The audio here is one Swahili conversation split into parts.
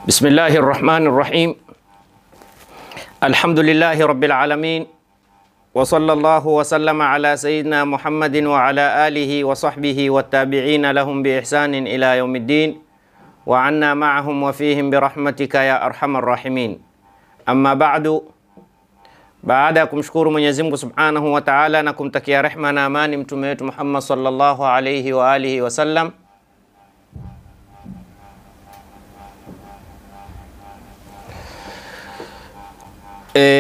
Bismillahir Rahmanir Rahim. Alhamdulillahi Rabbil Alamin. Wa sallallahu wa sallama ala sayyidina Muhammadin wa ala alihi wa sahbihi wa tabi'ina lahum bi ihsanin ila yaumiddin. Wa anna ma'ahum wa fihim bi rahmatika ya arhamar rahimin. Amma ba'du. Baada ya kumshukuru Mwenyezi Mungu Subhanahu wa Ta'ala na kumtakia rehma na amani mtume wetu Muhammad sallallahu alayhi wa alihi wa sallam,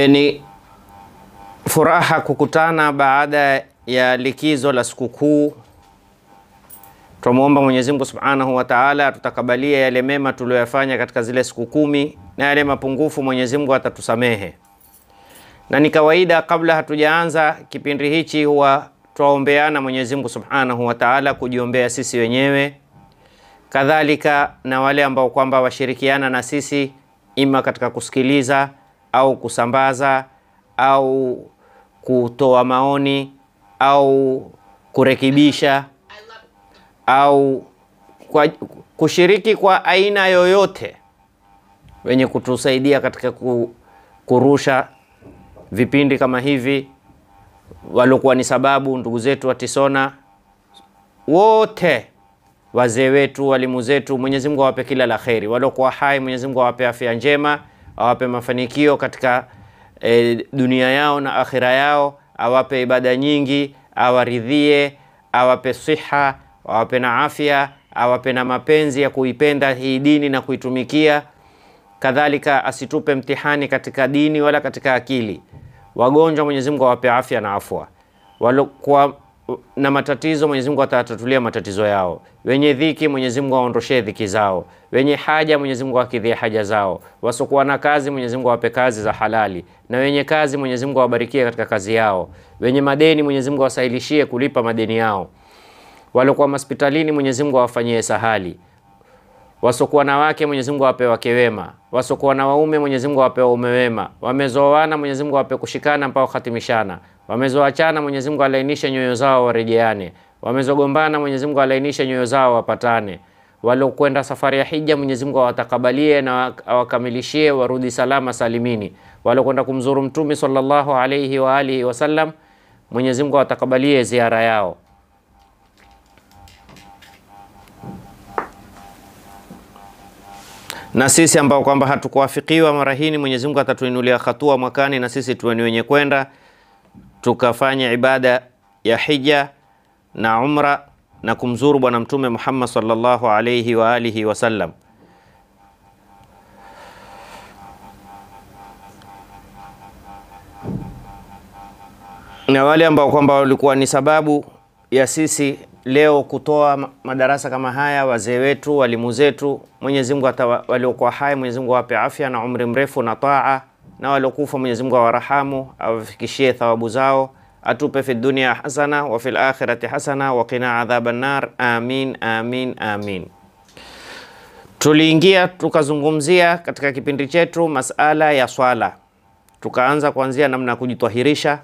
ni furaha kukutana baada ya likizo la sikukuu. Tumuomba Mwenyezi Mungu Subhanahu wa Ta'ala tutakabalie yale mema tuliyofanya katika zile siku 10 na yale mapungufu Mwenyezi Mungu atatusamehe. Na ni kawaida kabla hatujaanza kipindi hichi huwa tuombeana Mwenyezi Mungu Subhanahu wa Ta'ala, kujiombea sisi wenyewe, kadhalika na wale ambao kwamba washirikiana na sisi ima katika kusikiliza au kusambaza au kutoa maoni au kurekebisha au kushiriki kwa aina yoyote, wenye kutusaidia katika kurusha vipindi kama hivi, walokuwa ni sababu, ndugu zetu wa Tisona wote, wazee wetu, walimu zetu, Mwenyezi Mungu awape kila la kheri. Walokuwa hai, Mwenyezi Mungu awape afya njema, awape mafanikio katika dunia yao na akhira yao, awape ibada nyingi, awaridhie, awape siha, awape na afya, awape na mapenzi ya kuipenda hii dini na kuitumikia. Kadhalika asitupe mtihani katika dini wala katika akili. Wagonjwa Mwenyezi Mungu awape afya na afwa. Waliokuwa na matatizo Mwenyezi Mungu atatatulia matatizo yao. Wenye dhiki Mwenyezi Mungu aondoshe dhiki zao. Wenye haja Mwenyezi Mungu akidhie haja zao. Wasokuwa na kazi Mwenyezi Mungu awape kazi za halali. Na wenye kazi Mwenyezi Mungu awabarikie katika kazi yao. Wenye madeni Mwenyezi Mungu awasahilishie kulipa madeni yao. Waliokuwa hospitalini Mwenyezi Mungu awafanyie sahali. Wasokuwa na wake Mwenyezi Mungu awape wake wema. Wasokuwa na waume Mwenyezi Mungu awape waume wema. Wamezoana Mwenyezi Mungu awape kushikana mpaka khatimishana. Wamezoachana Mwenyezi Mungu alainishe nyoyo zao warejeane. Wamezogombana Mwenyezi Mungu alainishe nyoyo zao wapatane. Walokwenda safari ya hija Mwenyezi Mungu awatakabalie na awakamilishie warudi salama salimini. Walokwenda kumzuru Mtume sallallahu alayhi wa alihi wasallam Mwenyezi Mungu awatakabalie ziara yao. Na sisi ambao kwamba hatukuwafikiwa mara hii Mwenyezi Mungu atatuinulia hatua mwakani, na sisi tuwe ni wenye kwenda tukafanya ibada ya hija na umra na kumzuru bwana Mtume Muhammad sallallahu alayhi wa alihi wasallam. Na wale ambao kwamba walikuwa ni sababu ya sisi leo kutoa madarasa kama haya, wazee wetu, walimu zetu, Mwenyezi Mungu waliokuwa hai Mwenyezi Mungu awape afya na umri mrefu na taa, na waliokufa Mwenyezi Mungu awarahamu, awafikishie thawabu zao, atupe fi dunia hasana wa fil akhirati hasana wa qina adhaban nar. Amin, amin, amin. Tuliingia tukazungumzia katika kipindi chetu masala ya swala. Tukaanza kuanzia namna kujitwahirisha,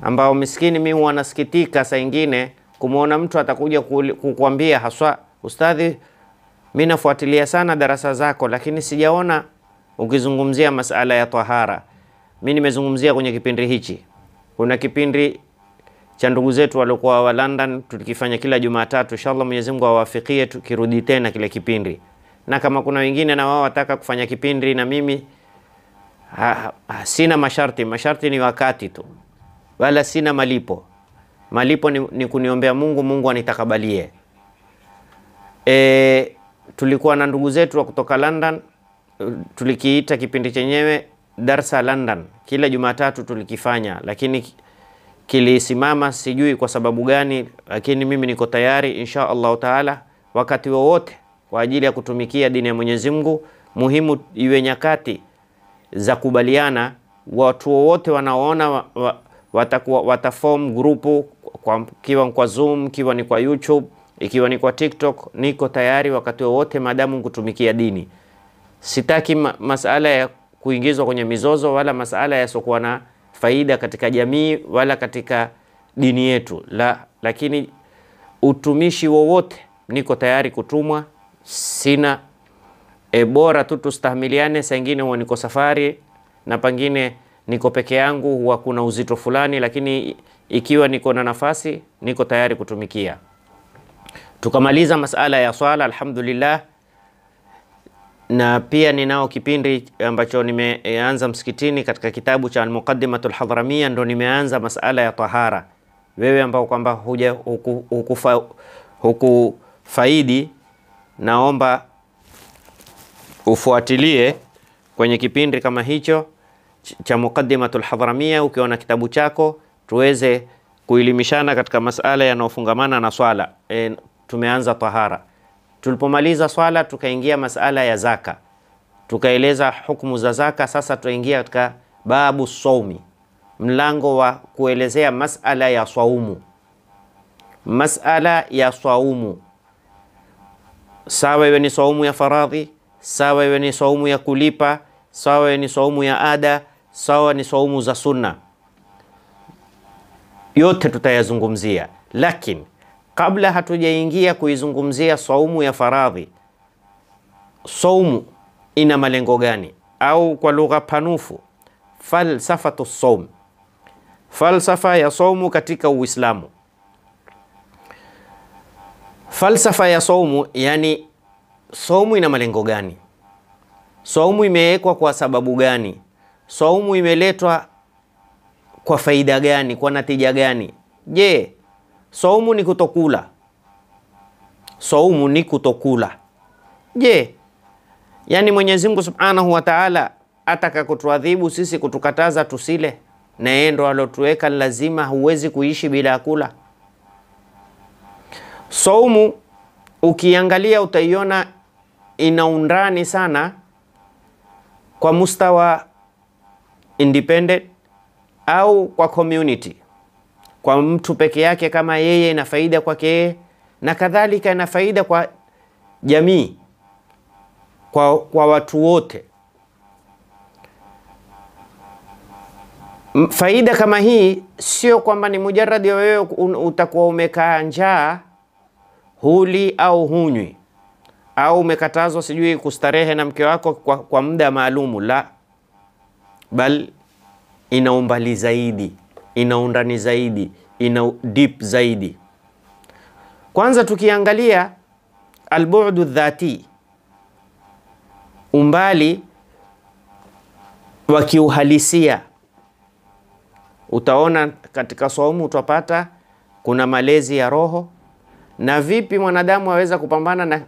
ambao miskini mimi huwa nasikitika saa nyingine kumuona mtu atakuja kukuambia haswa, ustadhi, mimi nafuatilia sana darasa zako lakini sijaona ukizungumzia masala ya tahara. Mimi nimezungumzia kwenye kipindi hichi. Kuna kipindi cha ndugu zetu waliokuwa wa London tulikifanya kila Jumatatu. Inshallah Mwenyezi Mungu awafikie tukirudi tena kile kipindi. Na kama kuna wengine na wao wataka kufanya kipindi na mimi, sina masharti ni wakati tu. Wala sina malipo. Malipo ni kuniombea Mungu, Mungu anitakabalie. Tulikuwa na ndugu zetu wa kutoka London, tulikiita kipindi chenyewe Darsa London. Kila Jumatatu tulikifanya, lakini kilisimama sijui kwa sababu gani, lakini mimi niko tayari insha Allah Taala wakati wowote kwa ajili ya kutumikia dini ya Mwenyezi Mungu. Muhimu iwe nyakati za kubaliana, watu wote wanaoona wataform grupu, kiwa kwa Zoom, kiwa ni kwa YouTube, ikiwa ni kwa TikTok. Niko tayari wakati wote madamu kutumikia dini. Sitaki masala ya kuingizwa kwenye mizozo wala masala yasokuwa na faida katika jamii wala katika dini yetu. Lakini utumishi wowote niko tayari kutumwa. Sina bora tu tustahimiliane. Saa nyingine huwa niko safari na pengine niko peke yangu, huwa kuna uzito fulani, lakini ikiwa niko na nafasi niko tayari kutumikia. Tukamaliza masala ya swala alhamdulillah, na pia ninao kipindi ambacho nimeanza msikitini katika kitabu cha Al-Muqaddimatul Hadhramiyya, ndo nimeanza masala ya tahara. Wewe ambao kwamba hukufaidi, naomba ufuatilie kwenye kipindi kama hicho cha Muqaddimatul Hadhramiyya, ukiona kitabu chako, tuweze kuelimishana katika masala yanayofungamana na swala. Tumeanza tahara, tulipomaliza swala tukaingia masala ya zaka, tukaeleza hukumu za zaka. Sasa tuingia katika babu saumi, mlango wa kuelezea masala ya saumu. Masala ya saumu, sawa iwe ni saumu ya faradhi, sawa iwe ni saumu ya kulipa, sawa iwe ni saumu ya ada, sawa ni saumu za sunna, yote tutayazungumzia. Lakini kabla hatujaingia kuizungumzia saumu ya faradhi, saumu ina malengo gani, au kwa lugha panufu falsafatu saum, falsafa ya saumu katika Uislamu. Falsafa ya saumu, yani saumu ina malengo gani, saumu imewekwa kwa sababu gani, saumu imeletwa kwa faida gani, kwa natija gani? Je, saumu ni kutokula? Saumu ni kutokula. Je, yani Mwenyezi Mungu Subhanahu wa Ta'ala ataka kutuadhibu sisi kutukataza tusile, na yeye ndo alotuweka lazima, huwezi kuishi bila kula? Saumu ukiangalia utaiona ina undani sana kwa mustawa independent au kwa community, kwa mtu peke yake kama yeye ina faida kwake yeye, na kadhalika ina faida kwa jamii, kwa watu wote. Faida kama hii sio kwamba ni mujarrad ya wewe utakuwa umekaa njaa, huli au hunywi, au umekatazwa sijui kustarehe na mke wako kwa muda maalumu. La, bal ina umbali zaidi, ina undani zaidi, ina deep zaidi. Kwanza tukiangalia albu'du dhati, umbali wa kiuhalisia, utaona katika saumu utapata kuna malezi ya roho, na vipi mwanadamu aweza kupambana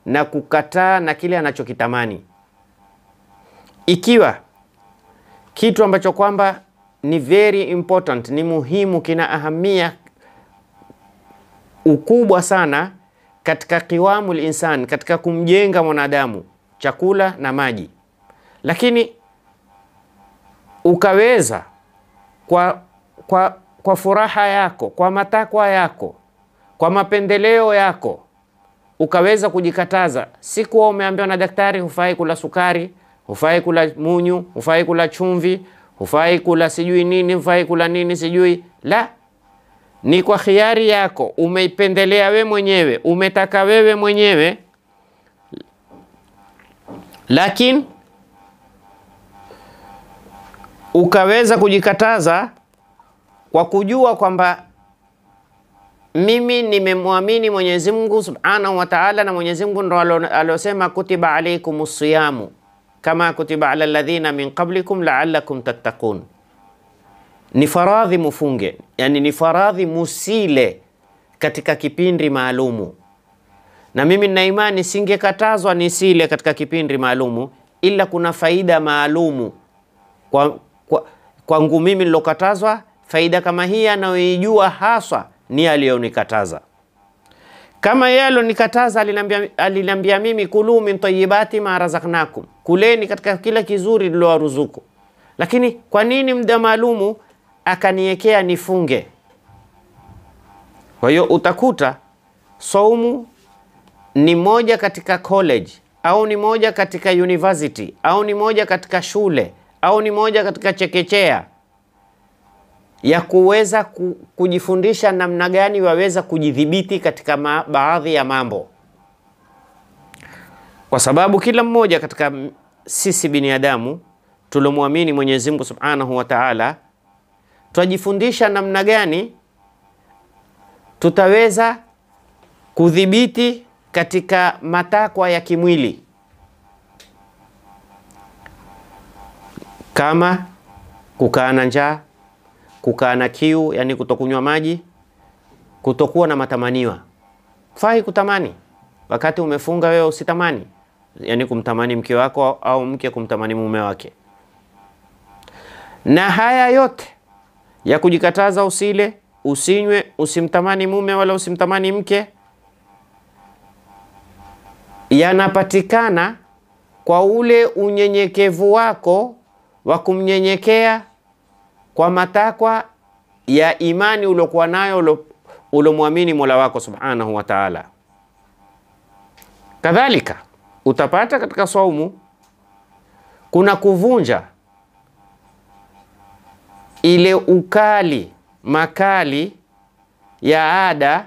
na kukataa na kile anachokitamani. Ikiwa kitu ambacho kwamba ni very important, ni muhimu, kina ahamia ukubwa sana katika qiwamul insan, katika kumjenga mwanadamu, chakula na maji, lakini ukaweza kwa furaha yako, kwa matakwa yako, kwa mapendeleo yako, ukaweza kujikataza. Sikuwa umeambiwa na daktari hufai kula sukari, hufai kula munyu, hufai kula chumvi, hufai kula sijui nini, hufai kula nini sijui. La, ni kwa khiari yako, umeipendelea we mwenyewe, umetaka wewe mwenyewe, lakini ukaweza kujikataza kwa kujua kwamba mimi nimemwamini Mwenyezi Mungu Subhanahu wa Ta'ala, na Mwenyezi Mungu ndo alosema kutiba alaykumus siyamu kama kutiba ala alladhina min qablikum la'allakum tattaqun. Ni faradhi mufunge, yani ni faradhi musile katika kipindi maalumu. Na mimi nina imani singekatazwa nisile katika kipindi maalumu, ila kuna faida maalumu kwangu mimi nilokatazwa. Faida kama hii anayoijua haswa ni aliyonikataza. Kama yeye aliyonikataza aliniambia mimi kulu min tayyibati ma razaqnakum, kuleni katika kila kizuri nilowaruzuku. Lakini kwa nini muda maalumu akaniwekea nifunge? Kwa hiyo utakuta saumu ni moja katika college, au ni moja katika university, au ni moja katika shule, au ni moja katika chekechea, ya kuweza kujifundisha namna gani waweza kujidhibiti katika baadhi ya mambo. Kwa sababu kila mmoja katika sisi binadamu tulomwamini Mwenyezi Mungu Subhanahu wa Ta'ala, twajifundisha namna gani tutaweza kudhibiti katika matakwa ya kimwili, kama kukaa na njaa, kukaa na kiu, yani kutokunywa maji, kutokuwa na matamaniwa. Fai kutamani. Wakati umefunga wewe usitamani, yani kumtamani mke wako au mke kumtamani mume wake. Na haya yote ya kujikataza usile, usinywe, usimtamani mume wala usimtamani mke, yanapatikana kwa ule unyenyekevu wako wa kumnyenyekea kwa matakwa ya imani uliokuwa nayo, ulomwamini Mola wako Subhanahu wa Ta'ala. Kadhalika utapata katika saumu kuna kuvunja ile makali ya ada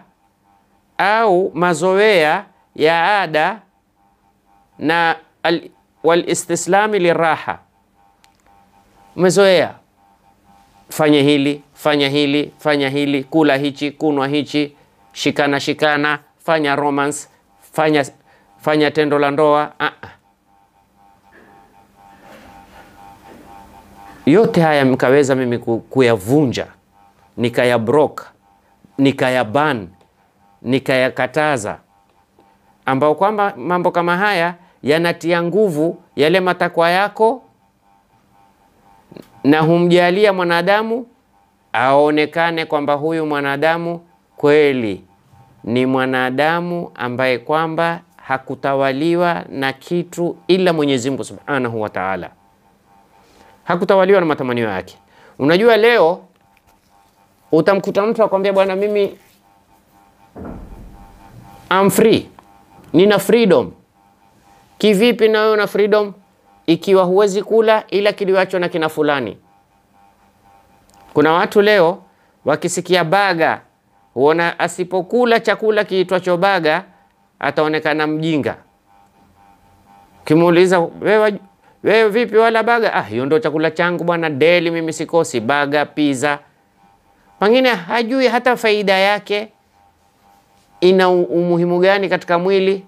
au mazoea ya ada na wal istislami liraha. Umezoea fanya hili, fanya hili, fanya hili, kula hichi, kunwa hichi, shikana, fanya romance, fanya tendo la ndoa. Yote haya mkaweza mimi kuyavunja, nikayabroka, nikayaban, nikayakataza, ambao kwamba mambo kama haya yanatia nguvu yale matakwa yako na humjalia mwanadamu aonekane kwamba huyu mwanadamu kweli ni mwanadamu ambaye kwamba hakutawaliwa na kitu ila Mwenyezi Mungu Subhanahu wa Ta'ala. Hakutawaliwa na matamanio yake. Unajua leo utamkuta mtu akwambia bwana mimi I'm free, nina freedom. Kivipi na wewe una freedom ikiwa huwezi kula ila kiliwacho na kina fulani? Kuna watu leo wakisikia baga, huona asipokula chakula kiitwacho baga ataonekana mjinga. Kimuuliza wewe vipi wala baga? Hiyo ndio chakula changu bwana, daily mimi sikosi baga, pizza. Pengine hajui hata faida yake ina umuhimu gani katika mwili.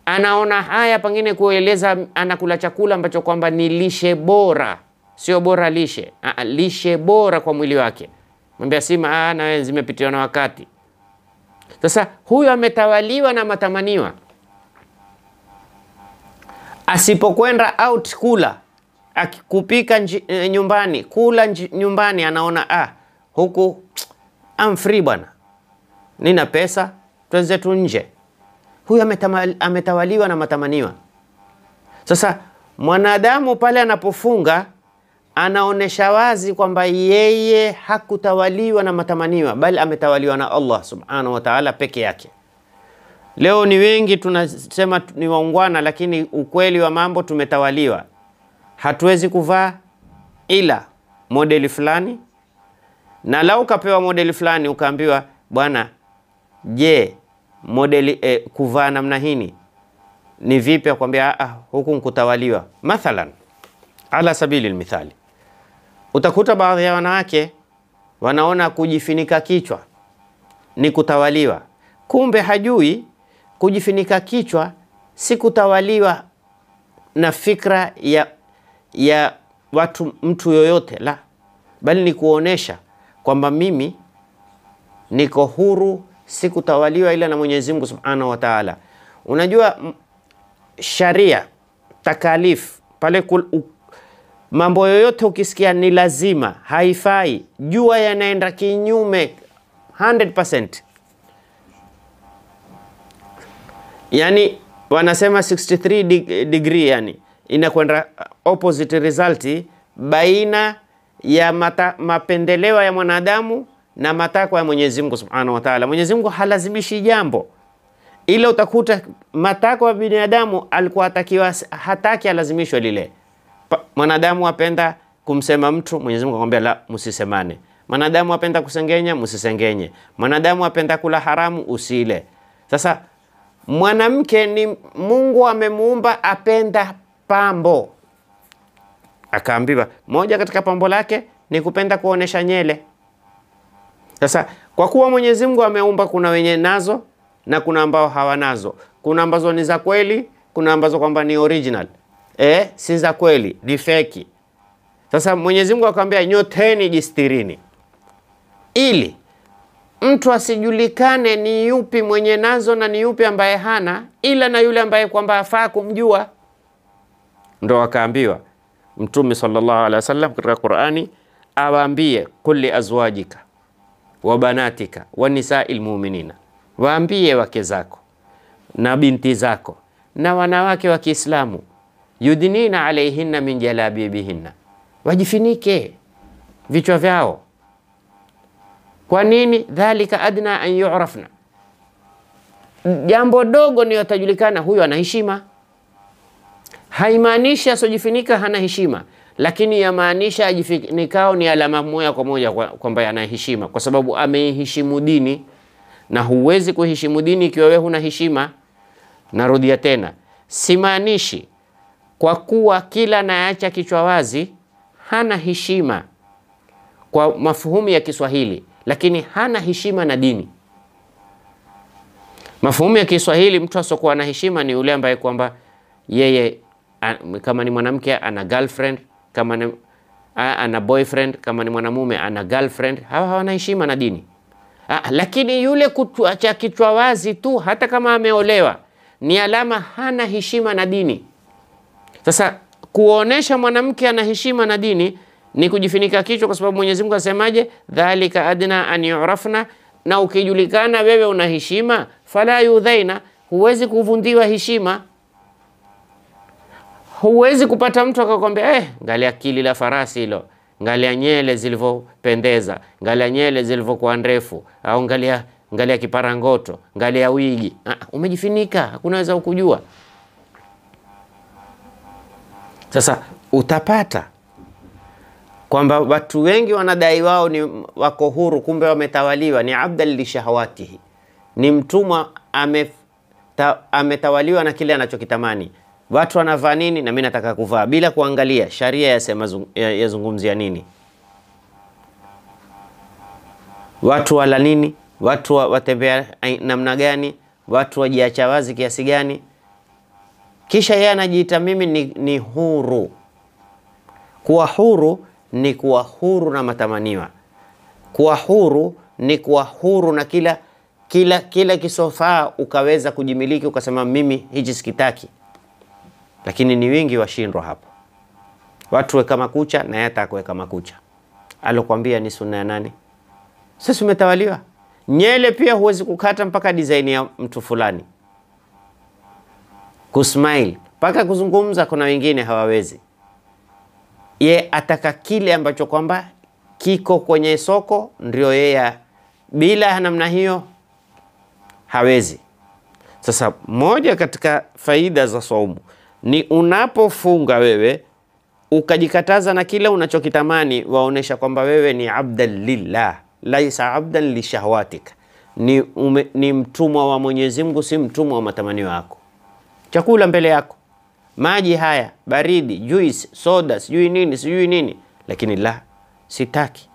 Anaona haya pengine kueleza anakula chakula ambacho kwamba ni lishe bora, sio bora lishe, lishe bora kwa mwili wake. Mwambia sima na wewe zimepitiwa na wakati. Sasa huyu ametawaliwa na matamaniwa. Asipokwenda out kula, akikupika nyumbani, kula nyumbani, anaona huku I'm free bwana, nina pesa, tuanze tu nje. Huyu ametawaliwa na matamaniwa. Sasa mwanadamu pale anapofunga anaonesha wazi kwamba yeye hakutawaliwa na matamaniwa, bali ametawaliwa na Allah Subhanahu wa Ta'ala peke yake. Leo ni wengi tunasema ni waungwana, lakini ukweli wa mambo tumetawaliwa. Hatuwezi kuvaa ila modeli fulani, na lau kapewa modeli fulani ukaambiwa bwana, je, modeli kuvaa namna hini ni vipi? Akwambia huku nkutawaliwa. Mathalan, ala sabili almithali, utakuta baadhi ya wanawake wanaona kujifinika kichwa ni kutawaliwa. Kumbe hajui kujifinika kichwa si kutawaliwa na fikra ya mtu yoyote, la, bali ni kuonesha kwamba mimi niko huru, si kutawaliwa ila na Mwenyezi Mungu Subhanahu wa Ta'ala. Unajua sharia, takalif, pale mambo yoyote ukisikia ni lazima, haifai, jua yanaenda kinyume 100%. Yani wanasema 63 degree, yani inakwenda opposite result baina ya mapendeleo ya mwanadamu na matakwa ya Mwenyezi Mungu Subhanahu wa Ta'ala. Mwenyezi Mungu halazimishi jambo, ila utakuta matakwa ya binadamu alikuwa atakiwa hataki alazimishwe lile. Mwanadamu apenda kumsema mtu, Mwenyezi Mungu akamwambia la, msisemane. Mwanadamu apenda kusengenya, msisengenye. Mwanadamu apenda kula haramu, usile. Sasa Mwanamke ni Mungu amemuumba apenda pambo. Akaambiwa moja katika pambo lake ni kupenda kuonesha nyele. Sasa kwa kuwa Mwenyezi Mungu ameumba, kuna wenye nazo na kuna ambao hawanazo. Kuna ambazo ni za kweli, kuna ambazo kwamba ni original. Si za kweli, ni feki. Sasa Mwenyezi Mungu akamwambia nyoteni jistirini, ili mtu asijulikane ni yupi mwenye nazo na ni yupi ambaye hana, ila na yule ambaye kwamba afaa kumjua. Ndo akaambiwa Mtume sallallahu alaihi wasallam katika Qur'ani awaambie kulli azwajika wa banatika wa nisa'il mu'minina, waambie wake zako na binti zako na wanawake wa Kiislamu, yudnina alaihinna min jalabibihinna, wajifinike vichwa vyao. Kwa nini? Dhalika adna an yu'rafna, jambo dogo ni watajulikana huyu ana heshima. Haimaanishi asojifunika hana heshima, lakini yamaanisha ajifunikao ni alama moja kwa moja kwamba ana heshima, kwa sababu ameheshimu dini, na huwezi kuheshimu dini ikiwa wewe huna heshima. Narudia tena, simaanishi kwa kuwa kila anaacha kichwa wazi hana heshima kwa mafuhumu ya Kiswahili, lakini hana heshima na dini. Mafuhumu ya Kiswahili, mtu asokuwa na heshima ni yule ambaye kwamba yeye kama ni mwanamke ana girlfriend, kama ni ana boyfriend, kama ni mwanamume ana girlfriend. Hawa hawana heshima na dini. Lakini yule kuacha kichwa wazi tu, hata kama ameolewa, ni alama hana heshima na dini. Sasa kuonesha mwanamke ana heshima na dini ni kujifunika kichwa, kwa sababu Mwenyezi Mungu asemaje? Dhalika adna an yu'rafna, na ukijulikana wewe una heshima, fala yudhaina, huwezi kuvundiwa heshima. Huwezi kupata mtu akakwambia ngalia akili la farasi hilo, ngalia nyele zilivyopendeza, ngalia nyele zilivyokuwa ndefu, au ngalia kiparangoto, ngalia wigi. Umejifunika, hakuna weza kujua. Sasa utapata kwamba watu wengi wanadai wao ni wako huru, kumbe wametawaliwa, ni abdal li shahawatihi, ni mtumwa ametawaliwa na kile anachokitamani. Watu wanavaa nini na mimi nataka kuvaa, bila kuangalia sharia yasema yazungumzia nini. Watu wala nini, watu watembea namna gani, watu wajiacha wazi kiasi gani. Kisha yeye anajiita mimi ni huru. Kuwa huru ni kuwa huru na matamaniwa. Kuwa huru ni kuwa huru na kila kisofaa ukaweza kujimiliki, ukasema mimi hichi sikitaki. Lakini ni wingi washindwa hapo. Watu weka makucha na yata kuweka makucha. Alokuambia ni sunna ya nani? Sasa umetawaliwa. Nyele pia huwezi kukata mpaka design ya mtu fulani. Kusmile, mpaka kuzungumza kuna wengine hawawezi. Ye ataka kile ambacho kwamba kiko kwenye soko ndio yeye, bila namna hiyo hawezi. Sasa moja katika faida za saumu ni unapofunga wewe ukajikataza na kile unachokitamani, waonesha kwamba wewe ni abdan lillah, laisa abdan li shahwatik. Ni mtumwa wa Mwenyezi Mungu, si mtumwa wa matamanio yako. Chakula mbele yako, maji haya baridi, juice, soda, sijui nini, lakini la, sitaki.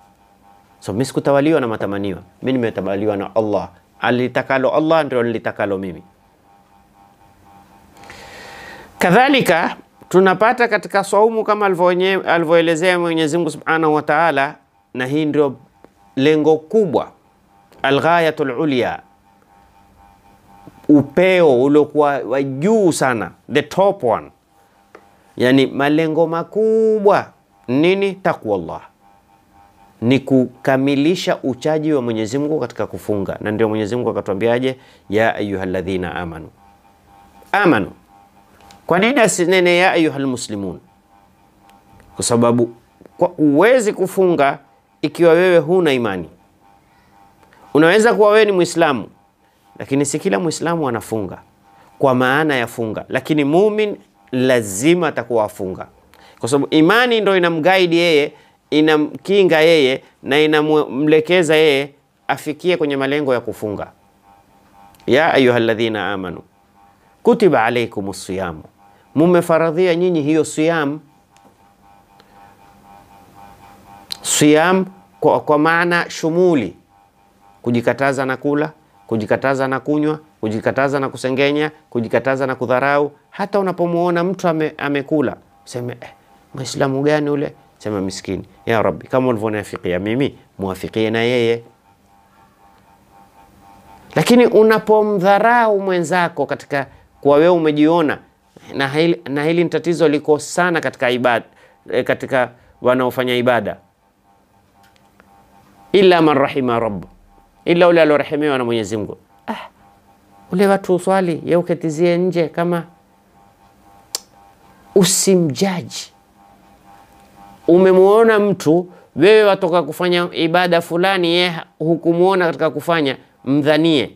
So mimi sikutawaliwa na matamanio, mimi nimetawaliwa na Allah. Alitakalo Allah ndio nilitakalo mimi. Kadhalika tunapata katika saumu kama alivyoelezea Mwenyezi Mungu Subhanahu wa Ta'ala, na hii ndio lengo kubwa, alghayatul ulya, upeo uliokuwa wa juu sana, the top one. Yani malengo makubwa nini? Taqwa Allah, ni kukamilisha uchaji wa Mwenyezi Mungu katika kufunga. Na ndio Mwenyezi Mungu akatuambiaje? Ya ayyuhalladhina amanu. Kwa nini asinene ya ayyuhal muslimun? Kwa sababu huwezi kufunga ikiwa wewe huna imani. Unaweza kuwa wewe ni Muislamu, lakini si kila Muislamu anafunga kwa maana ya funga, lakini muumini lazima atakuwa afunga, kwa sababu imani ndio inamguide yeye, inamkinga yeye na inamlekeza yeye afikie kwenye malengo ya kufunga. Ya ayyuhalladhina amanu kutiba alaykumus siyam, mumefaradhia nyinyi hiyo siyam. Siyam kwa maana shumuli, kujikataza na kula, kujikataza na kunywa, kujikataza na kusengenya, kujikataza na kudharau. Hata unapomuona mtu amekula, sema Muislamu gani ule? Sema miskini. Ya Rabbi, kama ulivyoniafikia mimi, muafikie na yeye. Lakini unapomdharau mwenzako katika kwa wewe umejiona, na hili ni tatizo liko sana katika ibada, katika wanaofanya ibada. Illa man rahima rabbu, illa ule alorehemiwa na Mwenyezi Mungu. Ule watu uswali, yeye uketizie nje, kama usimjaji. Umemuona mtu wewe watoka kufanya ibada fulani, yeye hukumuona katika kufanya, mdhanie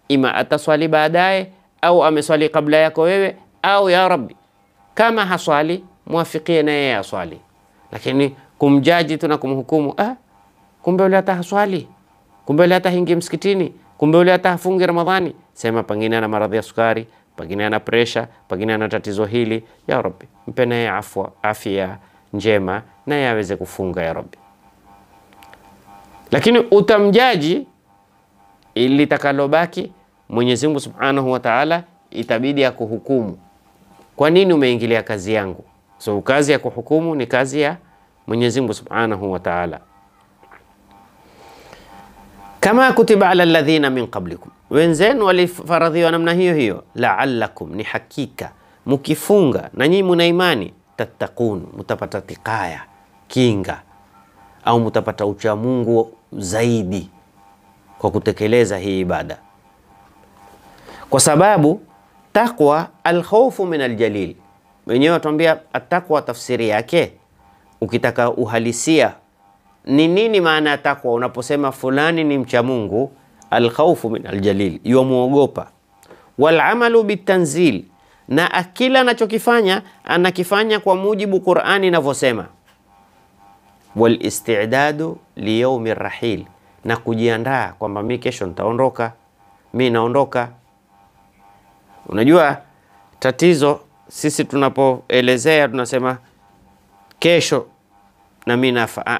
ima ataswali baadaye au ameswali kabla yako wewe, au ya Rabbi kama haswali muafikie na yeye aswali. Lakini kumjaji tu na kumhukumu, kumbe ule hata haswali, kumbe ule hata hingi msikitini, kumbe ule hata hafungi Ramadhani. Sema pengine ana maradhi ya sukari, pengine ana pressure, pengine ana tatizo hili. Ya Rabbi, mpe naye afya njema na yeye aweze kufunga ya Rabbi. Lakini utamjaji, ili takalobaki Mwenyezi Mungu Subhanahu wa Ta'ala itabidi ya kuhukumu. Kwa nini umeingilia kazi yangu? So kazi ya kuhukumu ni kazi ya Mwenyezi Mungu Subhanahu wa Ta'ala. Kama kutiba ala alladhina min qablikum, wenzenu walifaradhiwa namna hiyo hiyo. La'allakum, ni hakika mukifunga na nyinyi muna imani, tattaqun, mutapata tikaya, kinga, au mutapata ucha Mungu zaidi kwa kutekeleza hii ibada. Kwa sababu taqwa, alkhawfu min aljalil. Wenyewe watuambia at-taqwa, tafsiri yake ukitaka uhalisia ni nini maana ya taqwa. Unaposema fulani ni mcha Mungu, alkhawfu min aljalil, yuamuogopa. Wal amalu bitanzil, na akila anachokifanya anakifanya kwa mujibu Qur'ani inavyosema. Wal istidadu li yawmi rahil, na kujiandaa kwamba mimi kesho nitaondoka, mimi naondoka. Unajua tatizo sisi tunapoelezea tunasema kesho na mimi nafa.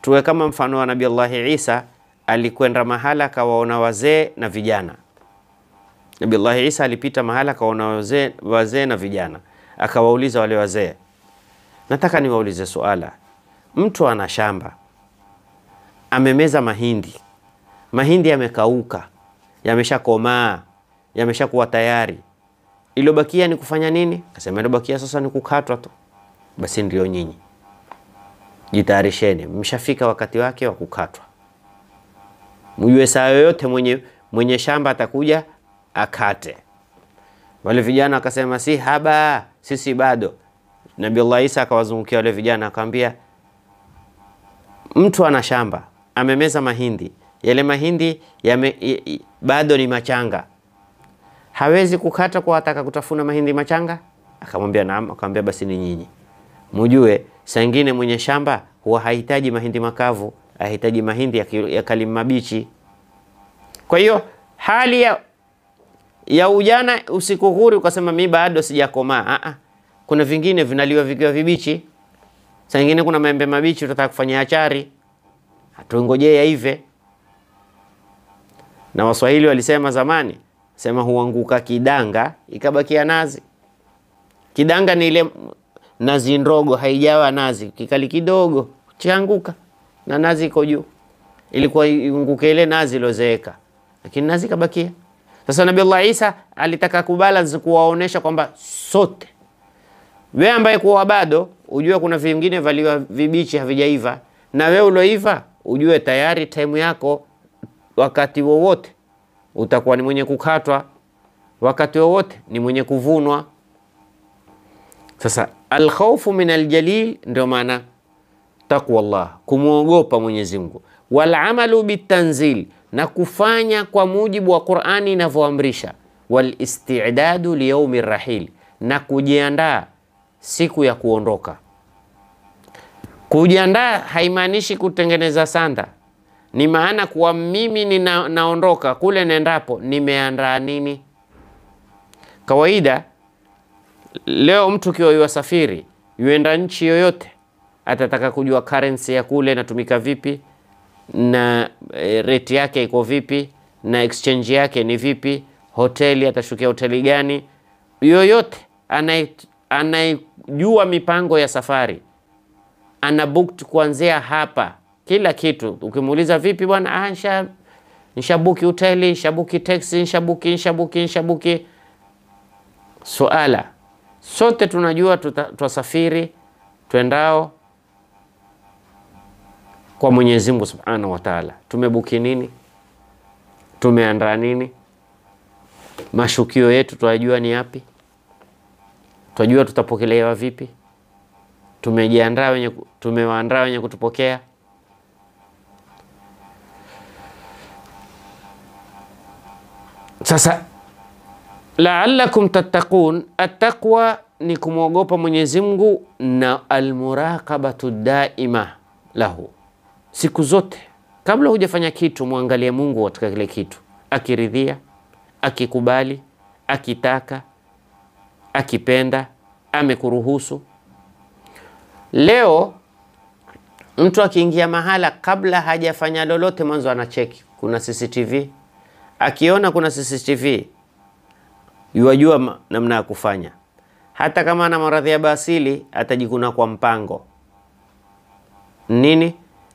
Tuwe kama mfano wa Nabii Allah Isa, alikwenda mahala akawaona wazee na vijana. Nabii Allah Isa alipita mahala akawaona wazee na vijana, akawauliza wale wazee, nataka niwaulize swala. Mtu ana shamba, amemeza mahindi yamekauka, yameshakomaa, yameshakuwa tayari, ilobakia ni kufanya nini? Akasema ilobakia sasa ni kukatwa tu. Basi ndio nyinyi, jitayarisheni, mshafika wakati wake wa kukatwa. Mjue saa yoyote mwenye shamba atakuja akate. Wale vijana wakasema si haba, sisi bado. Nabii Allah Isa akawazungukia wale vijana akamwambia, mtu ana shamba, amemeza mahindi, yale mahindi bado ni machanga, hawezi kukata kwa ataka kutafuna mahindi machanga? Akamwambia naam. Akamwambia basi ni nyinyi. Mjue saa nyingine mwenye shamba huwa hahitaji mahindi makavu, hahitaji mahindi ya kalimu mabichi. Kwa hiyo hali ya ujana usikughuri ukasema mimi bado sijakomaa. Kuna vingine vinaliwa vikiwa vibichi. Saa nyingine kuna maembe mabichi utataka kufanya achari, hatuingojee yaive. Na Waswahili walisema zamani, sema huanguka kidanga ikabakia nazi. Kidanga ni ile nazi ndogo, haijawa nazi, kikali kidogo chianguka na nazi iko juu. Ilikuwa iunguke ile nazi ilozeeka, lakini nazi kabakia. Sasa Nabii Allah Isa alitaka kubalance, kuwaonesha kwamba sote, wewe ambaye kuwa bado ujue kuna vingine valiwa vibichi havijaiva, na wewe uloiva ujue tayari time yako, wakati wowote utakuwa ni mwenye kukatwa, wakati wowote ni mwenye kuvunwa. Sasa alkhawfu min aljalil ndio maana taqwa Allah, kumuogopa Mwenyezi Mungu. Wal amalu bitanzil, na kufanya kwa mujibu wa Qur'ani inavyoamrisha. Wal istidadu li yawmi rahil, na kujiandaa siku ya kuondoka. Kujiandaa haimaanishi kutengeneza sanda, ni maana kuwa mimi naondoka kule nendapo nimeandaa nini. Kawaida leo mtu kiwa yuasafiri, yuenda nchi yoyote, atataka kujua currency ya kule inatumika vipi, na rate yake iko vipi, na exchange yake ni vipi, hoteli atashukia hoteli gani. Yoyote anayejua mipango ya safari, ana booked kuanzia hapa kila kitu. Ukimuuliza vipi bwana, nishabuki hoteli, nishabuki taxi, nishabuki. Suala, sote tunajua tutasafiri twendao kwa Mwenyezi Mungu Subhanahu wa Ta'ala. Tumebuki nini? Tumeandaa nini? Mashukio yetu tunajua ni yapi? Tunajua tutapokelewa vipi? Tumewaandaa wenye kutupokea? Sasa la'allakum tattaqun, at-taqwa ni kumwogopa Mwenyezi Mungu, na almuraqabatu daima lahu. Siku zote kabla hujafanya kitu, muangalie Mungu katika kile kitu, akiridhia, akikubali, akitaka, akipenda, amekuruhusu. Leo mtu akiingia mahala, kabla hajafanya lolote, mwanzo anacheki kuna CCTV. Akiona kuna CCTV, yuajua namna ya kufanya. Hata kama ana maradhi ya basili, atajikuna kwa mpango. Nini?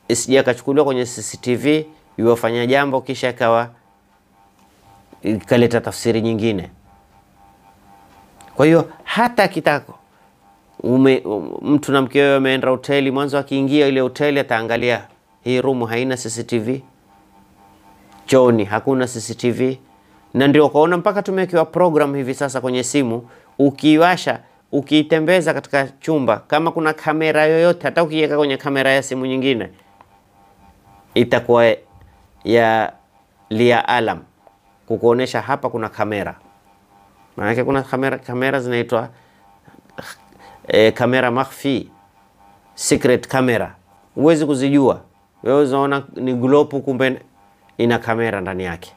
Isije akachukuliwa kwenye CCTV, yuwafanya jambo kisha ikaleta tafsiri nyingine. Kwa hiyo hata kitako mtu na mkeo ameenda hoteli, mwanzo akiingia ile hoteli ataangalia hii room haina CCTV, chooni hakuna CCTV. Na ndio kaona mpaka tumewekewa program hivi sasa kwenye simu, ukiwasha, ukiitembeza katika chumba, kama kuna kamera yoyote, hata ukiweka kwenye kamera ya simu nyingine, itakuwa lia alam kukuonesha hapa kuna kamera. Maana kuna kamera zinaitwa kamera makhfi, secret camera. Huwezi kuzijua. Wewe unaona ni globe, kumbe ina kamera ndani yake.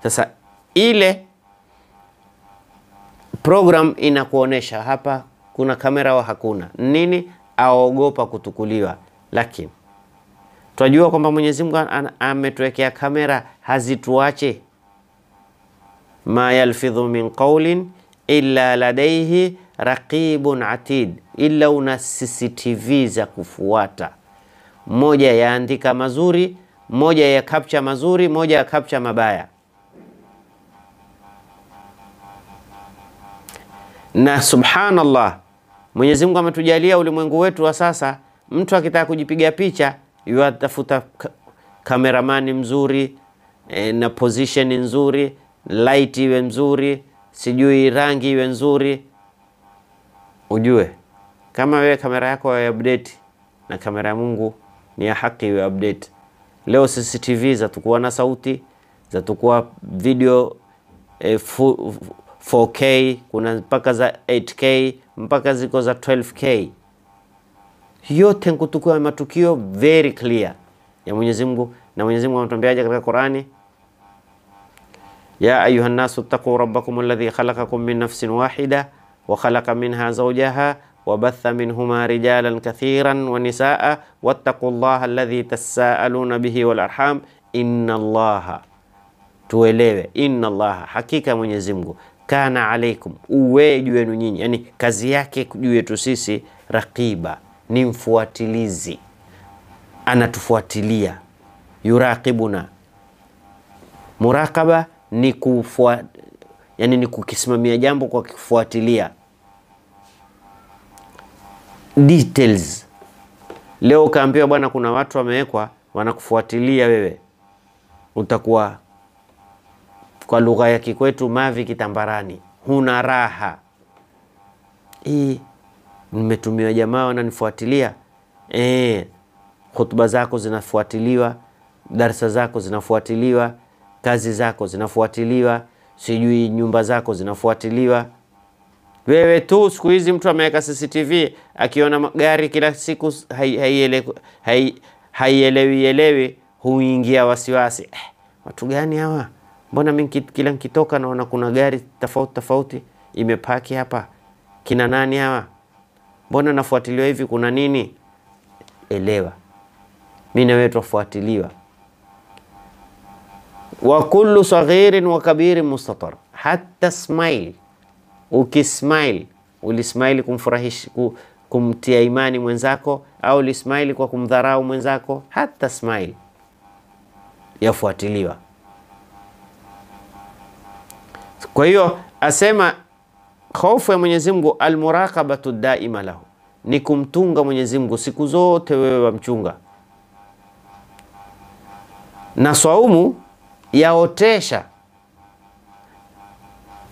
Sasa ile program inakuonesha hapa kuna kamera au hakuna. Nini? Aogopa kutukuliwa. Lakini tunajua kwamba Mwenyezi Mungu ametuwekea kamera hazituache. Ma yalfidhu min qawlin illa ladayhi raqibun atid, illa una CCTV za kufuata. Moja yaandika mazuri, moja ya capture mazuri, moja ya capture mabaya. Na subhanallah, Mwenyezi Mungu ametujalia ulimwengu wetu wa sasa, mtu akitaka kujipiga picha, yuatafuta kameramani mzuri, na position nzuri, light iwe mzuri, sijui rangi iwe nzuri. Ujue kama wewe kamera yako ya update na kamera ya Mungu ni ya haki iwe update. Leo CCTV zatakuwa na sauti, zatakuwa video 4K, kuna mpaka za 8K, mpaka ziko za 12K. Yote nkutukua matukio very clear ya Mwenyezi Mungu. Na Mwenyezi Mungu anatuambiaje katika Qur'ani? Ya ayuhan nasu taqu rabbakum alladhi khalaqakum min nafsin wahida wa khalaqa minha zawjaha wa batha minhuma rijalan kathiran wa nisaa wattaqullaha alladhi tasaaluna bihi wal arham inna Allaha, tuelewe, inna Allaha, hakika Mwenyezi Mungu, kana alaikum, uwe juu yenu nyinyi, yani kazi yake juu yetu sisi, raqiba, ni mfuatilizi, anatufuatilia. Yuraqibuna, muraqaba ni yani ni kukisimamia jambo kwa kufuatilia details. Leo kaambiwa bwana kuna watu wamewekwa wanakufuatilia wewe, utakuwa kwa lugha ya kikwetu mavi kitambarani, huna raha. Nimetumiwa jamaa wananifuatilia. Hutuba zako zinafuatiliwa, darasa zako zinafuatiliwa, kazi zako zinafuatiliwa, sijui nyumba zako zinafuatiliwa. Wewe tu siku hizi mtu ameweka CCTV, akiona magari kila siku haielewi, huingia wasiwasi. Watu gani hawa? Mbona mimi kila nikitoka naona kuna gari tofauti tofauti? imepaki hapa, kina nani hawa, mbona nafuatiliwa hivi, kuna nini? Elewa mimi na wewe tufuatiliwa. Wa kullu saghirin wa kabirin mustatar, hatta smile. Ukismile, ulismile kumfurahisha, kumtia imani mwenzako, au ulismile kwa kumdharau mwenzako, hata smile yafuatiliwa. Kwa hiyo asema hofu ya Mwenyezi Mungu, almuraqabatu daima lahu, ni kumtunga Mwenyezi Mungu siku zote, wewe wamchunga. Na saumu yaotesha,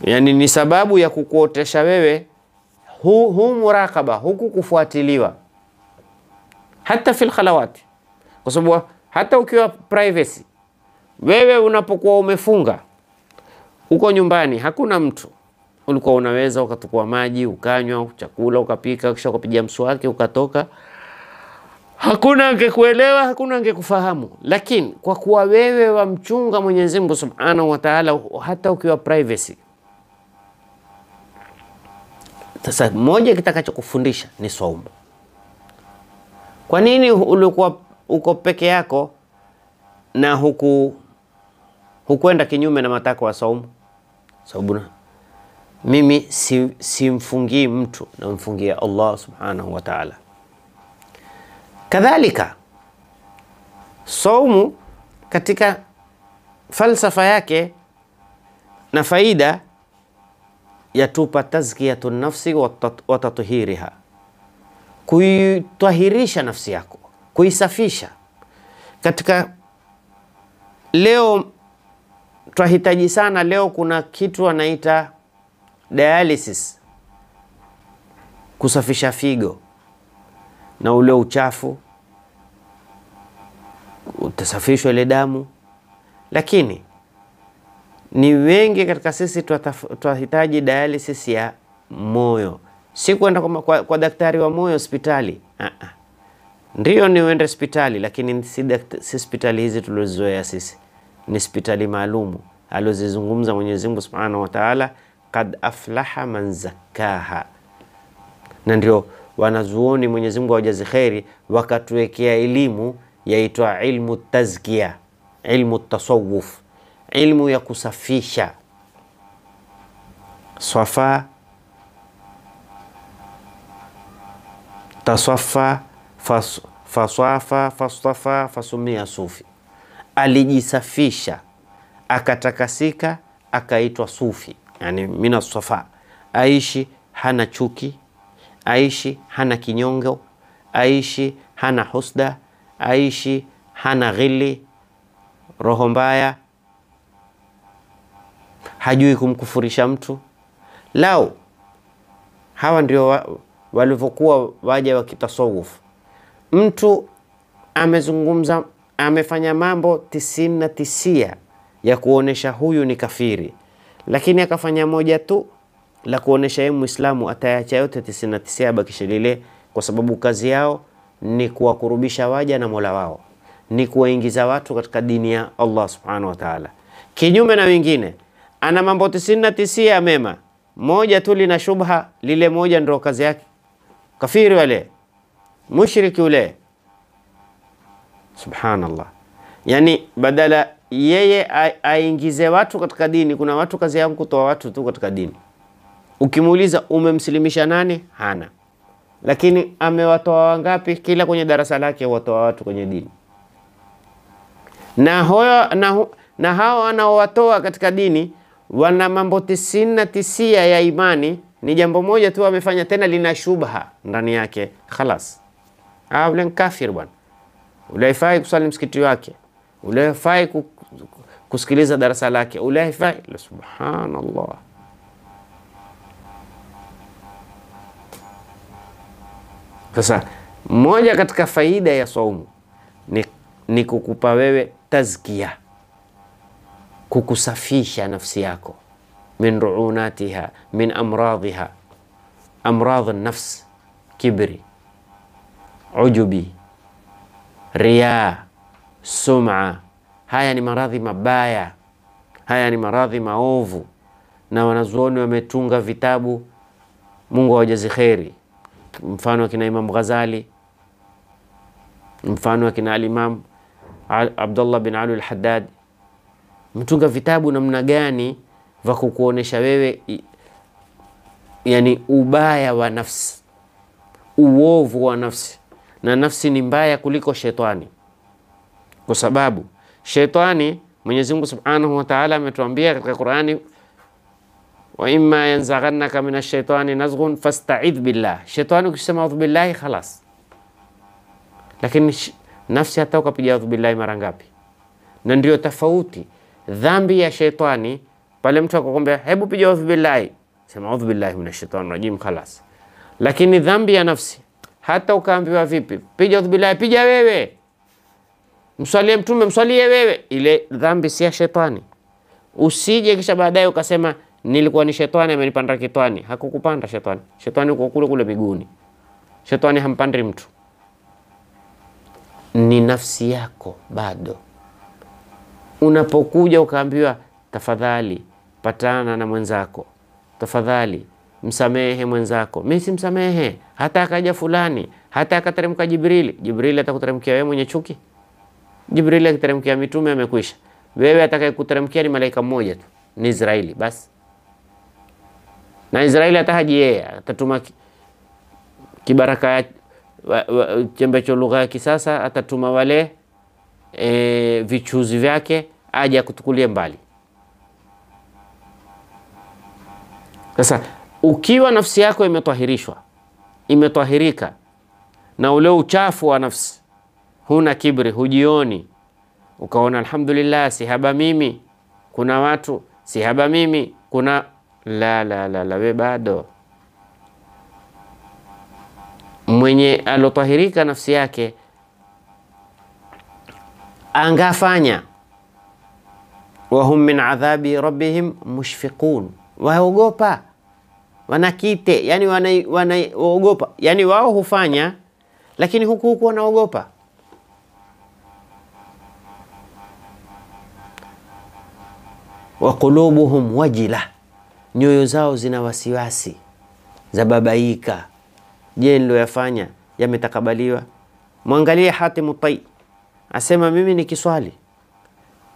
yani ni sababu ya kukuotesha wewe huu muraqaba, huku kufuatiliwa, hata fil khalawati. Kwa sababu hata ukiwa privacy, wewe unapokuwa umefunga uko nyumbani, hakuna mtu, ulikuwa unaweza ukatukua maji ukanywa, chakula ukapika, kisha ukapiga mswaki ukatoka, hakuna angekuelewa, hakuna angekufahamu. Lakini kwa kuwa wewe wamchunga Mwenyezi Mungu Subhanahu wa Ta'ala, hata ukiwa privacy. Sasa moja kitakachokufundisha ni saumu. Kwa nini ulikuwa uko peke yako na hukwenda kinyume na matakwa ya saumu? Sababu mimi simfungii mtu, namfungia Allah Subhanahu wa Ta'ala. Kadhalika saumu katika falsafa yake na faida yatupa tazkiyatun nafsi wa tathhiriha, kuitahirisha nafsi yako, kuisafisha. Katika leo tunahitaji sana, leo kuna kitu anaita dialysis, kusafisha figo na ule uchafu, utasafishwa ile damu. Lakini ni wengi katika sisi tunahitaji dialysis ya moyo, si kwenda kwa daktari wa moyo hospitali. Ndio ni uende hospitali, lakini si hospitali hizi tulizozoea sisi, ni hospitali maalumu alizozungumza Mwenyezi Mungu Subhanahu wa Ta'ala, kad aflaha man zakkaha. Na ndio wanazuoni Mwenyezi Mungu awajaze khairi wakatuwekea elimu yaitwa ilmu tazkiya, ilmu tasawuf, ilmu ya kusafisha. Safa, tasaffa, faswafa, fastafa, fasumia sufi. Alijisafisha, akatakasika, akaitwa sufi, yani mina safa. Aishi hana chuki, aishi hana kinyongo, aishi hana husda, aishi hana ghili, roho mbaya, hajui kumkufurisha mtu. Lao hawa ndio walivyokuwa waja wa kitasawuf. Mtu amezungumza, amefanya mambo 99 ya kuonesha huyu ni kafiri, lakini akafanya moja tu la kuonesha yeye Muislamu, atayacha yote 99 abakisha lile, kwa sababu kazi yao ni kuwakurubisha waja na Mola wao, ni kuwaingiza watu katika dini ya Allah Subhanahu wa Ta'ala. Kinyume na wengine, ana mambo 99 ya mema, moja tu lina shubha, lile moja ndio kazi yake. Kafiri wale, mushriki ule. Subhanallah. Yani badala yeye aingize watu katika dini, kuna watu kazi yao kutoa watu tu katika dini. Ukimuuliza umemsilimisha nani? Hana. Lakini amewatoa wangapi? Kila kwenye darasa lake watoa watu kwenye dini. Na hao anaowatoa katika dini wana mambo 99 ya imani, ni jambo moja tu amefanya, tena lina shubha ndani yake, khalas. Ule kafir bwana. Ule haifai kusali msikiti wake, ule haifai kusikiliza darasa lake, ule haifai. Subhanallah. Sasa moja katika faida ya saumu ni kukupa wewe tazkia, kukusafisha nafsi yako min ruunatiha, min amradhiha, amradh an-nafs, kibri, ujubi, riya, sum'a. Haya ni maradhi mabaya, haya ni maradhi maovu. na wanazuoni wametunga vitabu, Mungu awajaze kheri. Mfano akina Imam Ghazali, mfano akina al-Imam Abdullah bin Ali al-Haddad, mtunga vitabu namna gani vya kukuonesha wewe yani ubaya wa nafsi, uovu wa nafsi. Na nafsi ni mbaya kuliko shetani, kwa sababu shetani Mwenyezi Mungu Subhanahu wa Ta'ala ametuambia katika Qur'ani, wa imma yanzaghannaka minash shaitani nazghun fasta'idh billah. Shetani ukisema a'udhu billahi khalas. Lakini nafsi hata ukapiga a'udhu billahi mara ngapi? Na ndio tofauti dhambi ya shetani, pale mtu akakwambia hebu piga a'udhu billahi, sema a'udhu billahi minash shaitani rajim khalas. Lakini dhambi ya nafsi, hata ukaambiwa vipi piga a'udhu billahi, piga wewe, mswalie mtume, mswalie wewe, ile dhambi si ya shetani. Usije kisha baadaye ukasema nilikuwa ni shetani amenipanda kitwani. Hakukupanda shetani. Shetani uko kule kule miguuni. Shetani hampandi mtu, ni nafsi yako bado. Unapokuja ukaambiwa tafadhali patana na mwenzako, tafadhali msamehe mwenzako, mimi simsamehe, hata akaja fulani, hata akateremka Jibrili. Jibrili atakuteremkia wewe mwenye chuki? Jibrili akiteremkia mitume amekwisha. Wewe atakayekuteremkia ni malaika mmoja tu, ni Israeli basi. Na Israeli atahaji yeye, atatuma kibaraka chembecho lugha ya kisasa, atatuma wale vichuzi vyake aje kutukulie mbali. Sasa ukiwa nafsi yako imetahirishwa, imetahirika na ule uchafu wa nafsi, huna kibri, hujioni, ukaona alhamdulillah sihaba mimi, kuna watu sihaba mimi, kuna la we bado. Mwenye alotahirika nafsi yake angafanya wahum min adhabi rabbihim mushfiqun, waogopa, wanakite, yani wanaogopa, yani wao hufanya lakini huku wanaogopa. Wa qulubuhum wajila, nyoyo zao zina wasiwasi, zababaika. Je, niloyafanya yametakabaliwa? Mwangalie Hatimu Tai, asema mimi nikiswali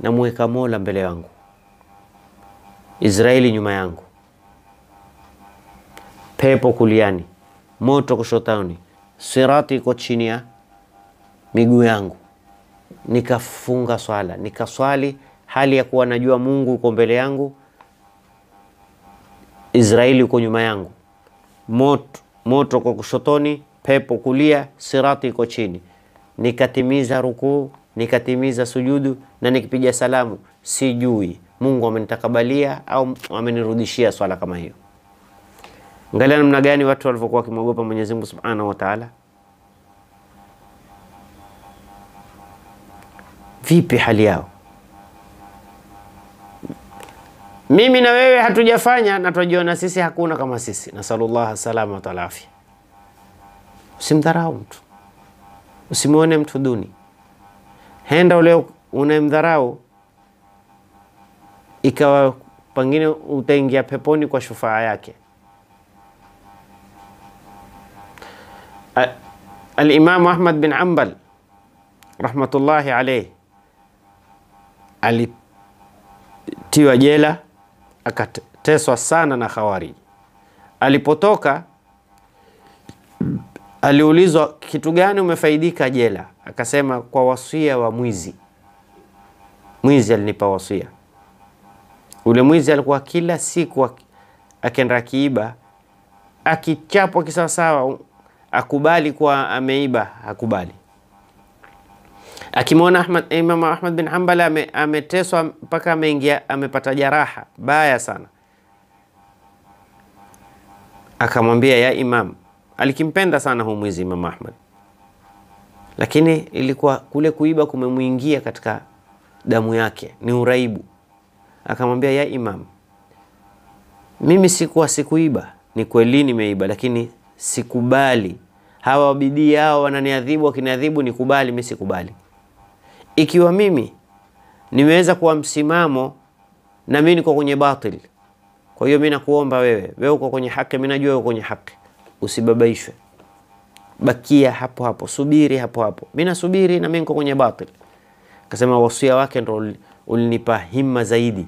na muweka Mola mbele yangu, Israeli nyuma yangu, pepo kuliani, moto kushotani, sirati iko chini ya miguu yangu. Nikafunga swala, nikaswali hali ya kuwa najua Mungu uko mbele yangu, Israeli uko nyuma yangu, moto kwa kushotoni, pepo kulia, sirati iko chini. Nikatimiza rukuu, nikatimiza sujudu, na nikipiga salamu, sijui Mungu amenitakabalia au amenirudishia swala kama hiyo. Angalia namna gani watu walivyokuwa wakimwogopa Mwenyezi Mungu Subhanahu wa Ta'ala. Vipi hali yao? Mimi na wewe hatujafanya na tunajiona sisi hakuna kama sisi. Nasallallahu salama wa afya. Usimdharau mtu, usimuone mtu duni. Henda ule unemdharau, ikawa pengine utaingia peponi kwa shufaa yake. Al-Imam Ahmad bin Hanbal rahmatullahi alayhi alitiwa jela, akateswa sana na Khawarij. Alipotoka aliulizwa kitu gani umefaidika jela? Akasema kwa wasia wa mwizi. Mwizi alinipa wasia. Ule mwizi alikuwa kila siku akienda kiiba, akichapwa kisawasawa, akubali kuwa ameiba, akubali. Akimwona Imam Ahmad bin Hanbal ameteswa mpaka ameingia, amepata jeraha baya sana, akamwambia ya Imam. Alikimpenda sana huyu mwizi Imam Ahmad, lakini ilikuwa kule kuiba kumemuingia katika damu yake, ni uraibu. Akamwambia ya Imam, mimi sikuiba, ni kweli nimeiba, lakini sikubali. Hawa wabidii hao wananiadhibu, wakiniadhibu nikubali, mimi sikubali. Ikiwa mimi nimeweza kuwa msimamo na mimi niko kwenye batil, Kwa hiyo mimi nakuomba wewe uko kwenye haki, mimi najua uko kwenye haki, usibabaishwe, bakia hapo hapo, subiri hapo hapo, mimi nasubiri na mimi niko kwenye batil. Akasema wasia wake ndio ulinipa himma zaidi.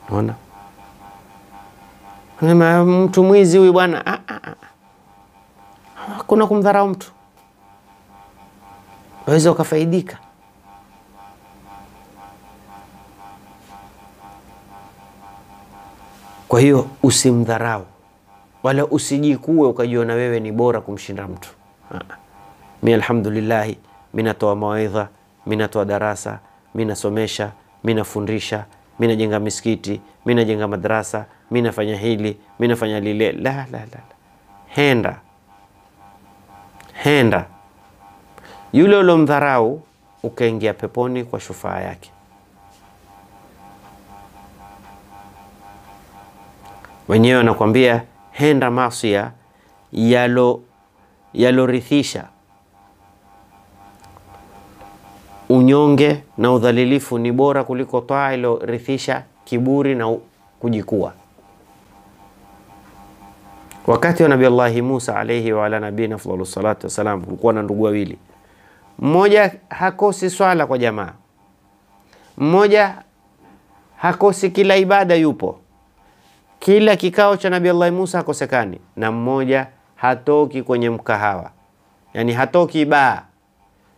Unaona? Kama mtu mwizi huyu bwana, hakuna kumdharau mtu, waweza ukafaidika. Kwa hiyo usimdharau wala usijikue ukajiona wewe ni bora kumshinda mtu. Mimi alhamdulillah, mimi natoa mawaidha, mimi natoa darasa, mimi nasomesha, mimi nafundisha, mimi najenga misikiti, mimi najenga madrasa, mimi nafanya hili, mimi nafanya lile. La. Henda yule ulomdharau ukaingia peponi kwa shufaa yake. Wenyewe wanakuambia henda maasiya yalorithisha unyonge na udhalilifu ni bora kuliko taa ilorithisha kiburi na kujikua. Wakati wa Nabii Allah Musa alayhi wa ala nabiyina afdhalus salatu wassalam, kulikuwa na ndugu wawili. Mmoja hakosi swala kwa jamaa, mmoja hakosi kila ibada yupo, kila kikao cha Nabii Allah Musa hakosekani, na mmoja hatoki kwenye mkahawa, yani hatoki baa,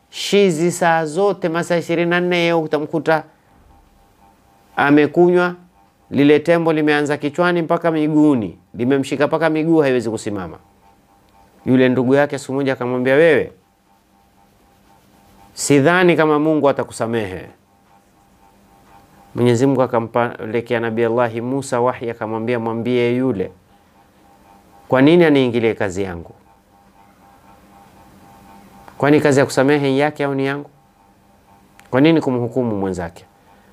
shizi saa zote, masaa 24 yeye utamkuta amekunywa, lile tembo limeanza kichwani mpaka miguuni, limemshika mpaka miguu, haiwezi kusimama. Yule ndugu yake siku moja akamwambia, wewe sidhani kama Mungu atakusamehe. Mwenyezi Mungu akampelekea Nabii Allah Musa wahi, akamwambia, mwambie yule, kwa nini aniingilie kazi yangu? Kwani kazi ya kusamehe yake au ni yangu? Kwa nini kumhukumu mwenzake?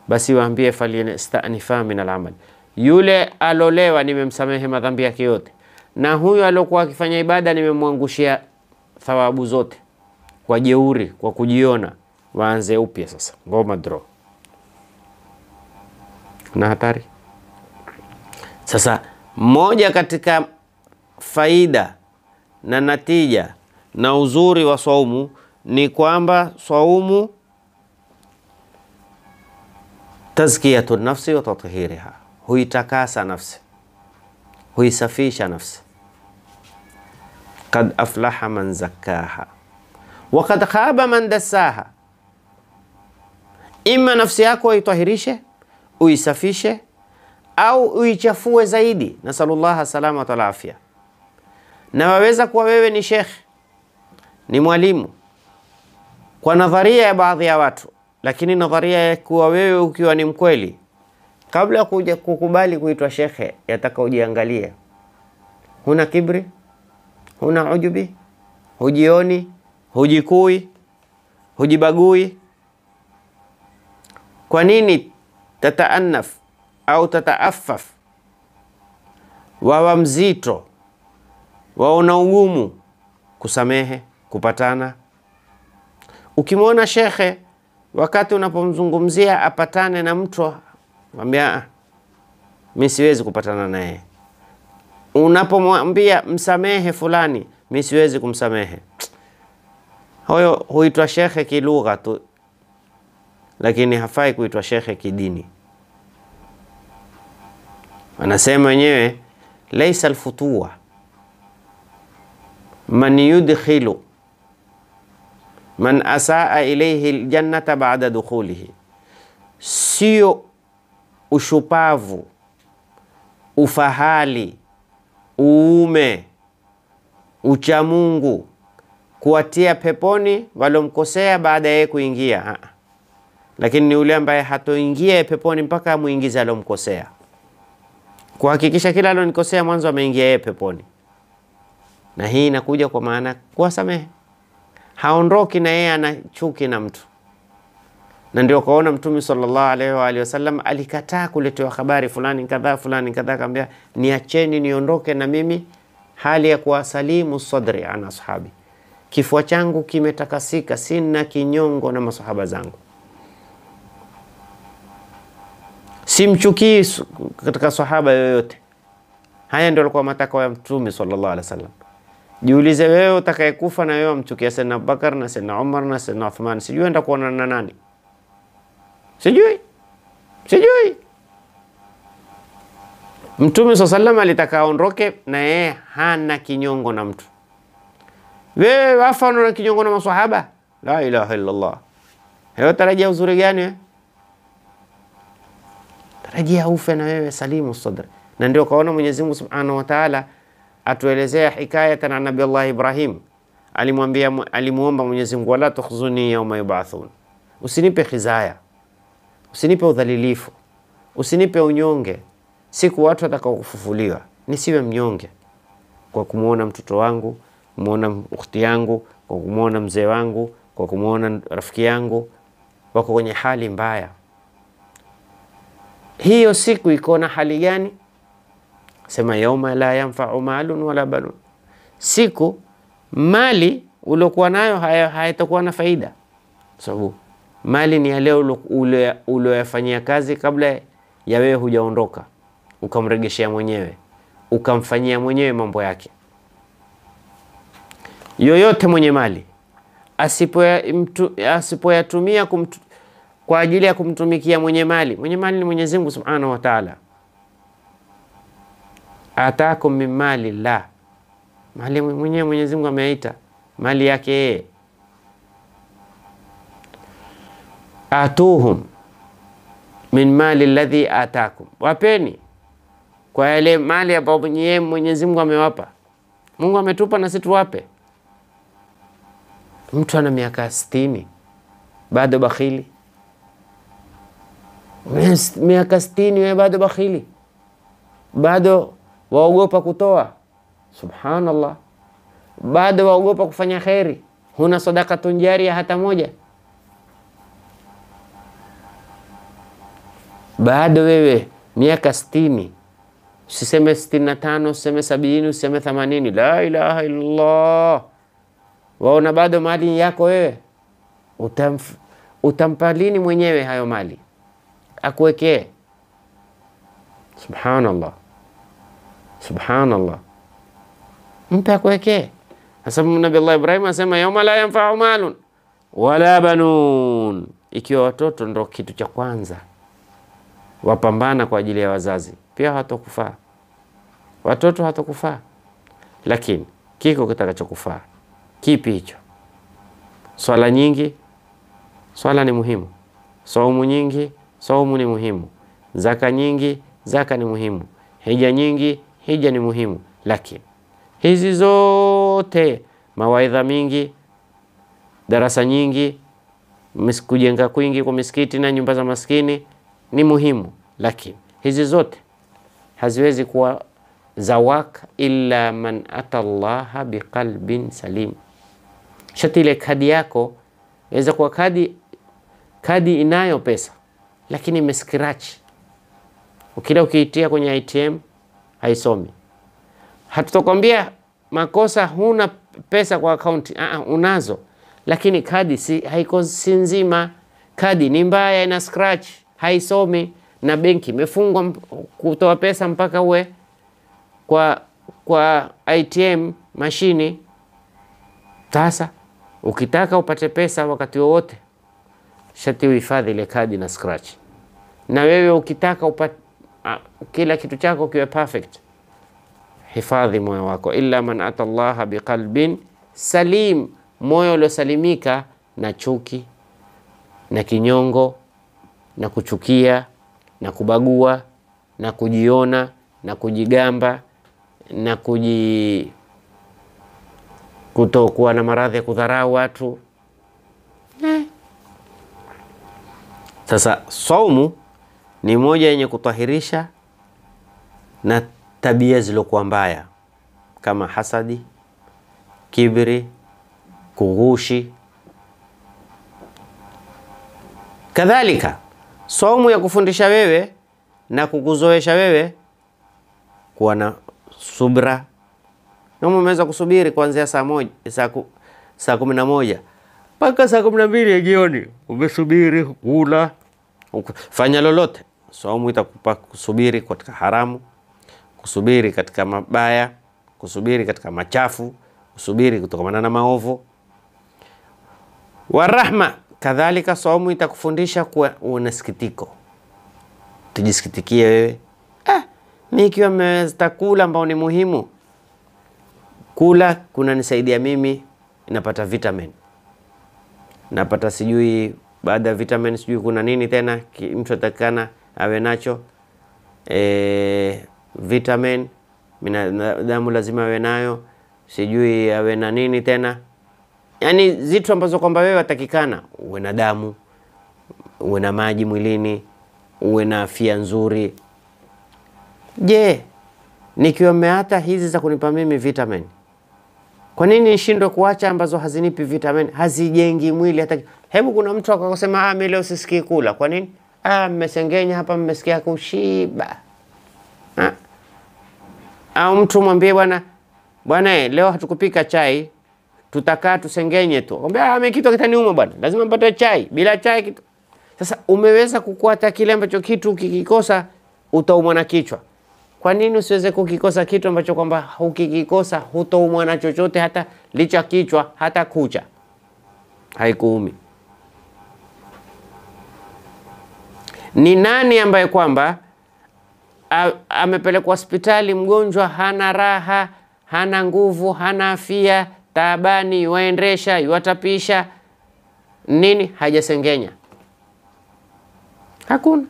Basi waambie falyanistanifa min al-amal, yule alolewa nimemsamehe madhambi yake yote, na huyu alokuwa akifanya ibada nimemwangushia thawabu zote. Kwa jeuri, kwa kujiona, waanze upya sasa, ngoma draw. Na hatari. Sasa moja katika faida na natija na uzuri wa saumu ni kwamba saumu tazkiyatun nafsi wa tathhiriha, huitakasa nafsi, huisafisha nafsi. Qad aflaha man zakkaha wa qad khaba man dassaha. Ima nafsi yako uitahirishe, uisafishe, au uichafue zaidi. Nasallallahu salama wa afya. Na waweza kuwa wewe ni sheikh, ni mwalimu kwa nadharia ya baadhi ya watu, lakini nadharia ya kuwa wewe ukiwa ni mkweli, kabla kuja kukubali kuitwa shekhe, yataka ujiangalie. Huna kibri, huna ujubi, hujioni, hujikui, hujibagui. Kwa nini tataannaf au tataaffaf, wawa mzito, waona ugumu kusamehe, kupatana? Ukimwona shekhe wakati unapomzungumzia apatane na mtu, mwambia mimi siwezi kupatana naye. Unapomwambia msamehe fulani, mimi siwezi kumsamehe. Huyo huitwa shekhe kilugha tu, lakini hafai kuitwa shekhe kidini. Anasema wenyewe, laysa alfutuwa man yudkhilu man asaa ilayhi aljannata ba'da dukhulihi. Sio ushupavu, ufahali, uume, uchamungu kuwatia peponi walomkosea baada ya kuingia, lakini ni yule ambaye hatoingia peponi mpaka amuingize alomkosea, kuhakikisha kila alonikosea mwanzo ameingia yeye peponi. Na hii inakuja kwa maana kuwasamehe, haondoki na yeye ana chuki na mtu. Na ndio kaona Mtume sallallahu alaihi wa alihi wasallam alikataa kuletewa habari fulani kadhaa fulani kadhaa, akamwambia niacheni niondoke na mimi hali ya kuwasalimu sadri ana ashabi, kifua changu kimetakasika, sina kinyongo na masahaba zangu. simchukii katika sahaba yoyote. Haya ndio alikuwa matakwa ya Mtume sallallahu alaihi wasallam. Jiulize wewe utakayekufa na wewe umchukia Sayyidina Abubakar na Sayyidina Umar na Sayyidina Uthman, sijui enda kuona na nani? Sijui. Mtume sallallahu alaihi wasallam alitaka aondoke na yeye hana kinyongo na mtu. Wewe wafa na kinyongo na maswahaba? La ilaha illa Allah. Hewa tarajia uzuri gani wewe? Tarajia ufe na wewe salimu sadr. Na ndio kaona Mwenyezi Mungu Subhanahu wa Ta'ala atuelezea hikayatan an Nabii Allah Ibrahim. Alimuomba Mwenyezi Mungu, wala tukhzuni yawma yub'athun. Usinipe khizaya. Usinipe udhalilifu. Usinipe unyonge. Siku watu watakao kufufuliwa. Nisiwe mnyonge kwa kumuona mtoto wangu, kumuona ukhti yangu, kwa kumuona mzee wangu, kwa kumuona rafiki yangu wako kwenye hali mbaya. Hiyo siku iko na hali gani? Sema yauma la yanfa'u malun wala banun. Siku mali uliokuwa nayo hayatakuwa na faida. Sababu mali ni leo uliyofanyia kazi kabla ya wewe hujaondoka, ukamregeshea mwenyewe, ukamfanyia mwenyewe mambo yake. Yoyote mwenye mali asipoyatumia kwa ajili ya kumtumikia mwenye mali ni Mwenyezi Mungu Subhanahu wa Ta'ala. Ataakum min mali la, mali mwenyewe Mwenyezi Mungu ameita mali yake yeye. Atuhum min mali alladhi ataakum, wapeni kwa yale mali ambayo Mwenyezi Mungu amewapa. Mungu ametupa na sisi tuwape. Mtu ana miaka 60 bado bakhili. Miaka 60 wewe bado bakhili, bado waogopa kutoa. Subhanallah. Bado waogopa kufanya khairi. Huna sadaka tunjaria hata moja. Bado wewe miaka 60. Usiseme 65, usiseme 70, usiseme 80. La ilaha illallah. Waona bado mali yako wewe. Utampa lini mwenyewe hayo mali? Akuwekee. Subhanallah. Subhanallah. Mpe akuwekee. Sasa Nabii Allah Ibrahim asema yauma la yanfa'u malun wala banun. Ikiwa watoto ndo kitu cha kwanza wapambana kwa ajili ya wazazi, pia hatakufaa. Watoto hatakufaa. Lakini kiko kitakachokufaa. Kipi hicho? Swala nyingi, swala ni muhimu. Saumu nyingi, saumu ni muhimu. Zaka nyingi, zaka ni muhimu. Hija nyingi, hija ni muhimu. Lakini hizi zote, mawaidha mingi, darasa nyingi, kujenga kwingi kwa misikiti na nyumba za maskini ni muhimu. Lakini hizi zote haziwezi kuwa zawak illa man atallaha biqalbin salim. Shati ile kadi yako inaweza kuwa kadi inayo pesa lakini imescratch. Ukila ukiitia kwenye ATM haisomi. Hatutakwambia makosa huna pesa kwa akaunti. Unazo. Lakini kadi si nzima. Kadi ni mbaya, ina scratch, haisomi, na benki imefungwa kutoa pesa mpaka uwe kwa ATM mashini. Sasa ukitaka upate pesa wakati wowote, shati uhifadhi ile kadi na scratch. Na wewe ukitaka upate kila kitu chako kiwe perfect, hifadhi moyo wako. Illa man atallaha biqalbin salim, moyo uliosalimika na chuki na kinyongo na kuchukia na kubagua na kujiona na kujigamba na kutokuwa na maradhi ya kudharau watu. Sasa saumu ni moja yenye kutahirisha na tabia zilokuwa mbaya kama hasadi, kibri, kughushi. Kadhalika saumu ya kufundisha wewe na kukuzoesha wewe kuwa na subra. Kama umeweza kusubiri kuanzia saa 11 mpaka saa 12 ya jioni, umesubiri kula, fanya lolote, Saumu itakupa kusubiri katika haramu, kusubiri katika mabaya, kusubiri katika machafu, kusubiri kutokana na maovu. Warahma, kadhalika saumu itakufundisha kuwa unasikitiko. Tujisikitikie wewe. Mimi ikiwa mtakula ambao ni muhimu, kula kuna nisaidia mimi, napata vitamin. Napata sijui baada ya vitamin sijui kuna nini tena mtu atakana awe nacho. Vitamin damu lazima awe nayo, sijui awe na nini tena. Yani zitu ambazo kwamba wewe watakikana uwe na damu, uwe na maji mwilini, uwe na afya nzuri. Je, nikiwa meata hizi za kunipa mimi vitamin, kwa nini nishindwe kuacha ambazo hazinipi vitamin, hazijengi mwili hata? Hebu kuna mtu akakosema mimi leo sisikii kula. Kwa nini? Mmesengenya hapa, mmesikia kushiba. Au mtu mwambie bwana leo hatukupika chai, tutakaa tusengenye tu. Akwambia mimi kitu kitaniuma bwana, lazima mpate chai, bila chai kitu. Sasa umeweza kukuata kile ambacho kitu ukikikosa utaumwa na kichwa. Kwa nini usiweze kukikosa kitu ambacho kwamba ukikikosa hutaumwa na chochote, hata licha kichwa, hata kucha haikuumi? Ni nani ambaye kwamba amepelekwa hospitali mgonjwa, hana raha, hana nguvu, hana afya, taabani, yuaendesha, yuatapisha nini, hajasengenya? Hakuna.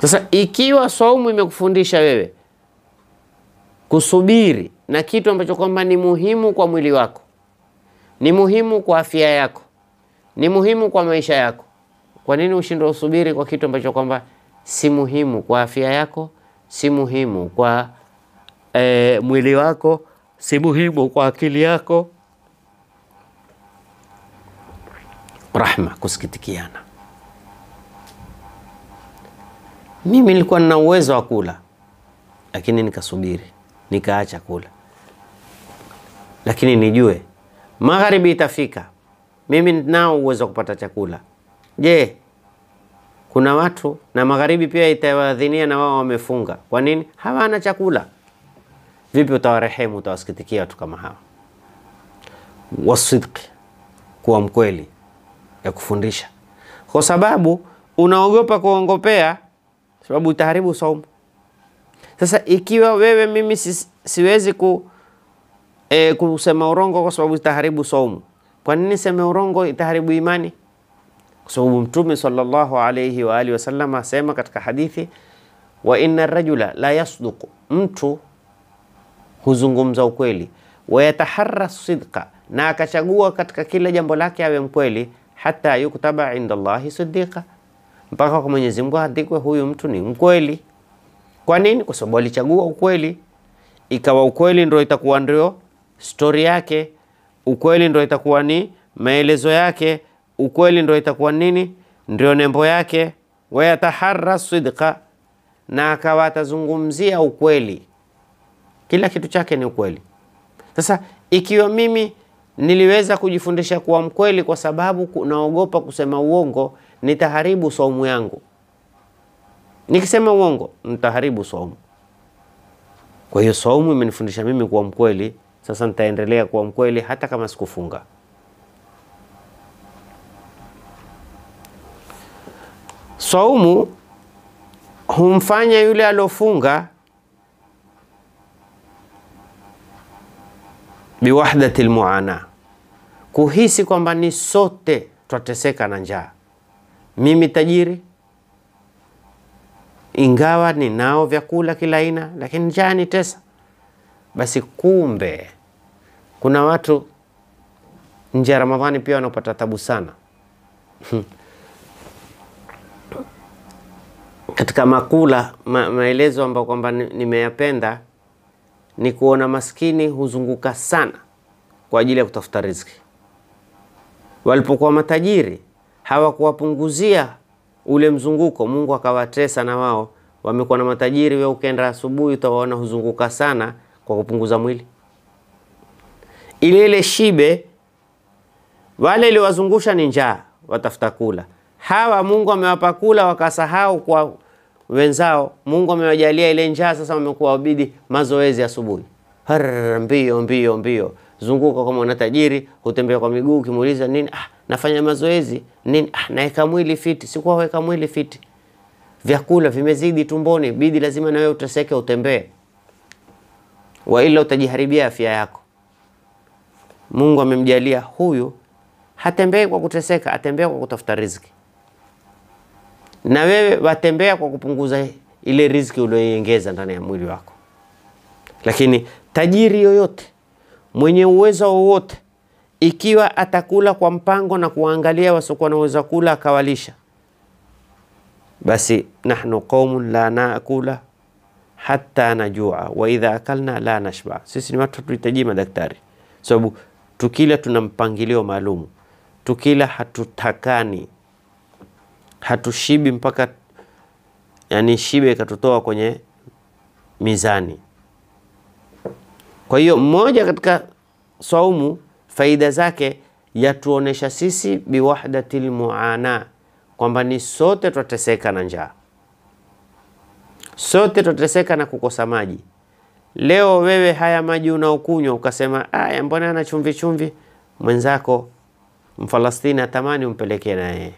Sasa ikiwa saumu imekufundisha wewe kusubiri na kitu ambacho kwamba ni muhimu kwa mwili wako, ni muhimu kwa afya yako, ni muhimu kwa maisha yako, kwa nini ushindwe usubiri kwa kitu ambacho kwamba si muhimu kwa afya yako, si muhimu kwa mwili wako, si muhimu kwa akili yako? Rahma, kusikitikiana. Mimi nilikuwa nina uwezo wa kula, lakini nikasubiri, nikaacha kula. Lakini nijue magharibi itafika, mimi ninao uwezo wa kupata chakula. Je, kuna watu na magharibi pia itawadhinia na wao wamefunga. Kwa nini? Hawana chakula. Vipi utawarehemu, utawasikitikia watu kama hawa? Wasidq, kuwa mkweli ya kufundisha. Kwa sababu unaogopa kuongopea, sababu utaharibu saumu. Sasa ikiwa wewe mimi siwezi kusema urongo kwa sababu itaharibu saumu, kwa nini sema urongo itaharibu imani? Kwa sababu Mtume sallallahu alayhi wa alihi wasallam asema katika hadithi, wa inna rajula la yasduqu, mtu huzungumza ukweli, wa yataharra sidqa, na akachagua katika kila jambo lake awe mkweli, hata yuktaba inda Allahi siddiqa, mpaka kwa Mwenyezi Mungu andikwe huyu mtu ni mkweli. Kwa nini? Kwa sababu alichagua ukweli. Ikawa ukweli ndio itakuwa ndio story yake, ukweli ndio itakuwa ni maelezo yake, ukweli ndio itakuwa nini, ndio nembo yake. Wa yataharra sidqa, na akawa atazungumzia ukweli, kila kitu chake ni ukweli. Sasa ikiwa mimi niliweza kujifundisha kuwa mkweli kwa sababu naogopa kusema uongo, nitaharibu saumu yangu. Nikisema uongo nitaharibu saumu. Kwa hiyo saumu imenifundisha mimi kuwa mkweli, sasa nitaendelea kuwa mkweli hata kama sikufunga. Saumu humfanya yule alofunga biwahdati almuana, kuhisi kwamba ni sote twateseka na njaa. Mimi tajiri, ingawa ninao vyakula kila aina, lakini njaa ni tesa. Basi kumbe kuna watu nje ya Ramadhani pia wanapata tabu sana. Katika makula maelezo ambayo kwamba nimeyapenda ni kuona maskini huzunguka sana kwa ajili ya kutafuta riziki. Walipokuwa matajiri hawakuwapunguzia ule mzunguko, Mungu akawatesa na wao. Wamekuwa na matajiri, wewe ukienda asubuhi utawaona huzunguka sana kwa kupunguza mwili. Ile shibe wale iliwazungusha ni njaa, watafuta kula. Hawa Mungu amewapa kula wakasahau kwa wenzao. Mungu amewajalia ile njaa, sasa wamekuwa wabidi mazoezi asubuhi. Mbio mbio mbio. Zunguka kama una tajiri, hutembea kwa miguu, ukimuuliza nini? Nafanya mazoezi. Nini? Naeka mwili fiti. Sikuwa weka mwili fiti. Vyakula vimezidi tumboni, bidi lazima na wewe uteseke utembee. Wa ila utajiharibia afya yako. Mungu amemjalia huyu hatembei kwa kuteseka, atembea kwa kutafuta riziki. Na wewe watembea kwa kupunguza ile riziki uliyoiongeza ndani ya mwili wako. Lakini tajiri yoyote, mwenye uwezo wowote, ikiwa atakula kwa mpango na kuangalia wasiokuwa na uwezo kula akawalisha, basi nahnu qaumun la naakula hatta najua wa idha akalna la nashba. Sisi ni watu tunahitaji madaktari, sababu tukila tuna mpangilio maalum. Tukila hatutakani, hatushibi mpaka yani shibe ikatutoa kwenye mizani. Kwa hiyo mmoja katika saumu faida zake yatuonesha sisi biwahdatil muana, kwamba ni sote tutateseka na njaa, sote tutateseka na kukosa maji. Leo wewe haya maji unaokunywa ukasema mbona yana chumvi chumvi, mwenzako Mfalastini atamani umpelekee na yeye.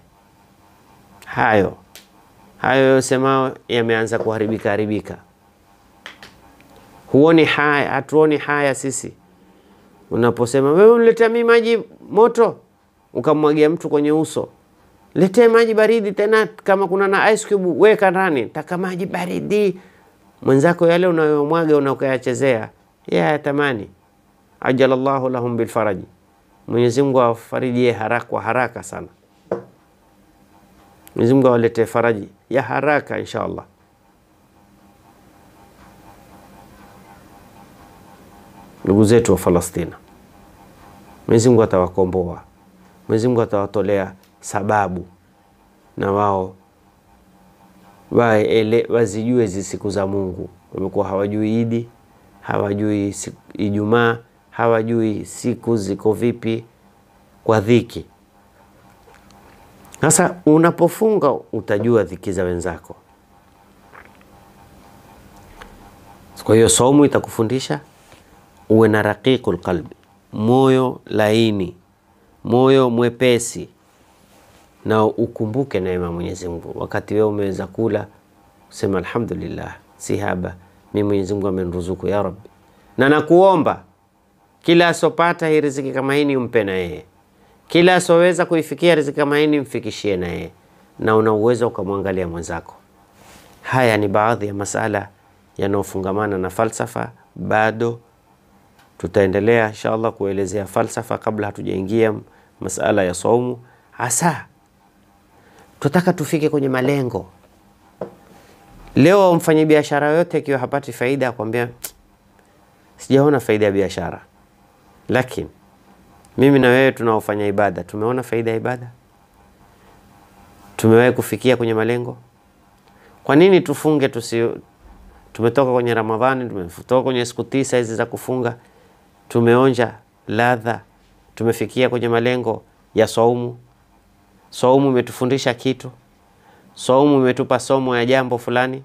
Hayo semao yameanza kuharibika. Huoni haya, hatuoni haya sisi. Unaposema wewe uniletea mimi maji moto, ukamwagia mtu kwenye uso, letee maji baridi, tena kama kuna na ice cube weka ndani, taka maji baridi. Mwenzako yale unayomwaga unakayachezea, yeye hatamani. Ajalallahu lahum bil faraji. Mwenyezi Mungu awafarijie haraka sana. Mwenyezi Mungu awalete faraji ya haraka inshallah. Ndugu zetu wa Palestina, Mwenyezi Mungu atawakomboa. Mwenyezi Mungu atawatolea sababu na wao wazijue hizi siku za Mungu. Wamekuwa hawajui Idi, hawajui Ijumaa, hawajui siku ziko vipi kwa dhiki. Sasa unapofunga utajua dhiki za wenzako. Kwa hiyo saumu itakufundisha uwe na raqiqul qalbi, moyo laini, moyo mwepesi, na ukumbuke neema Mwenyezi Mungu. Wakati wewe umeweza kula, usema alhamdulillah, si haba, mimi Mwenyezi Mungu ameniruzuku ya Rabbi. Na nakuomba kila asopata hii riziki kama hii umpe na yeye. Kila asoweza kuifikia riziki kama hii mfikishie na yeye. Na una uwezo ukamwangalia mwenzako. Haya ni baadhi ya masala yanayofungamana na falsafa. Bado tutaendelea inshallah kuelezea falsafa kabla hatujaingia masala ya saumu. Hasa tutaka tufike kwenye malengo. Leo mfanye biashara yote ikiwa hapati faida akwambia sijaona faida ya biashara. Lakini mimi na wewe tunaofanya ibada tumeona faida ya ibada? Tumewahi kufikia kwenye malengo? Kwa nini tufunge tumetoka kwenye Ramadhani, tumetoka kwenye siku 9 hizi za kufunga, tumeonja ladha, tumefikia kwenye malengo ya saumu. Saumu imetufundisha kitu, saumu imetupa somo ya jambo fulani.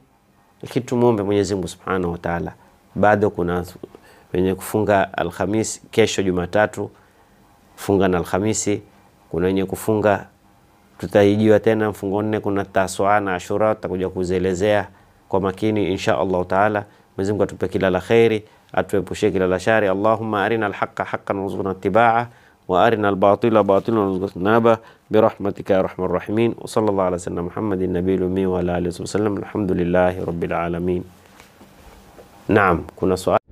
Kitu muombe Mwenyezi Mungu Subhanahu wa Ta'ala. Bado kuna wenye kufunga Alhamisi, kesho Jumatatu funga na Alhamisi. Kuna wenye kufunga, tutahijiwa tena mfungo 4, kuna Tasua na Ashura, tutakuja kuzielezea kwa makini insha Allah Ta'ala. Mwenyezi Mungu atupe kila la khairi, atuepushe kila la shari. Allahumma arina al-haqqa haqqan warzuqna ittiba'a wa arina al-batila batilan warzuqna ijtinaba birahmatika ya arhamar rahimin. Wa sallallahu ala sayyidina Muhammadin nabiyil ummi wa ala alihi wasallam. Alhamdulillahi rabbil alamin. Naam, kuna swali.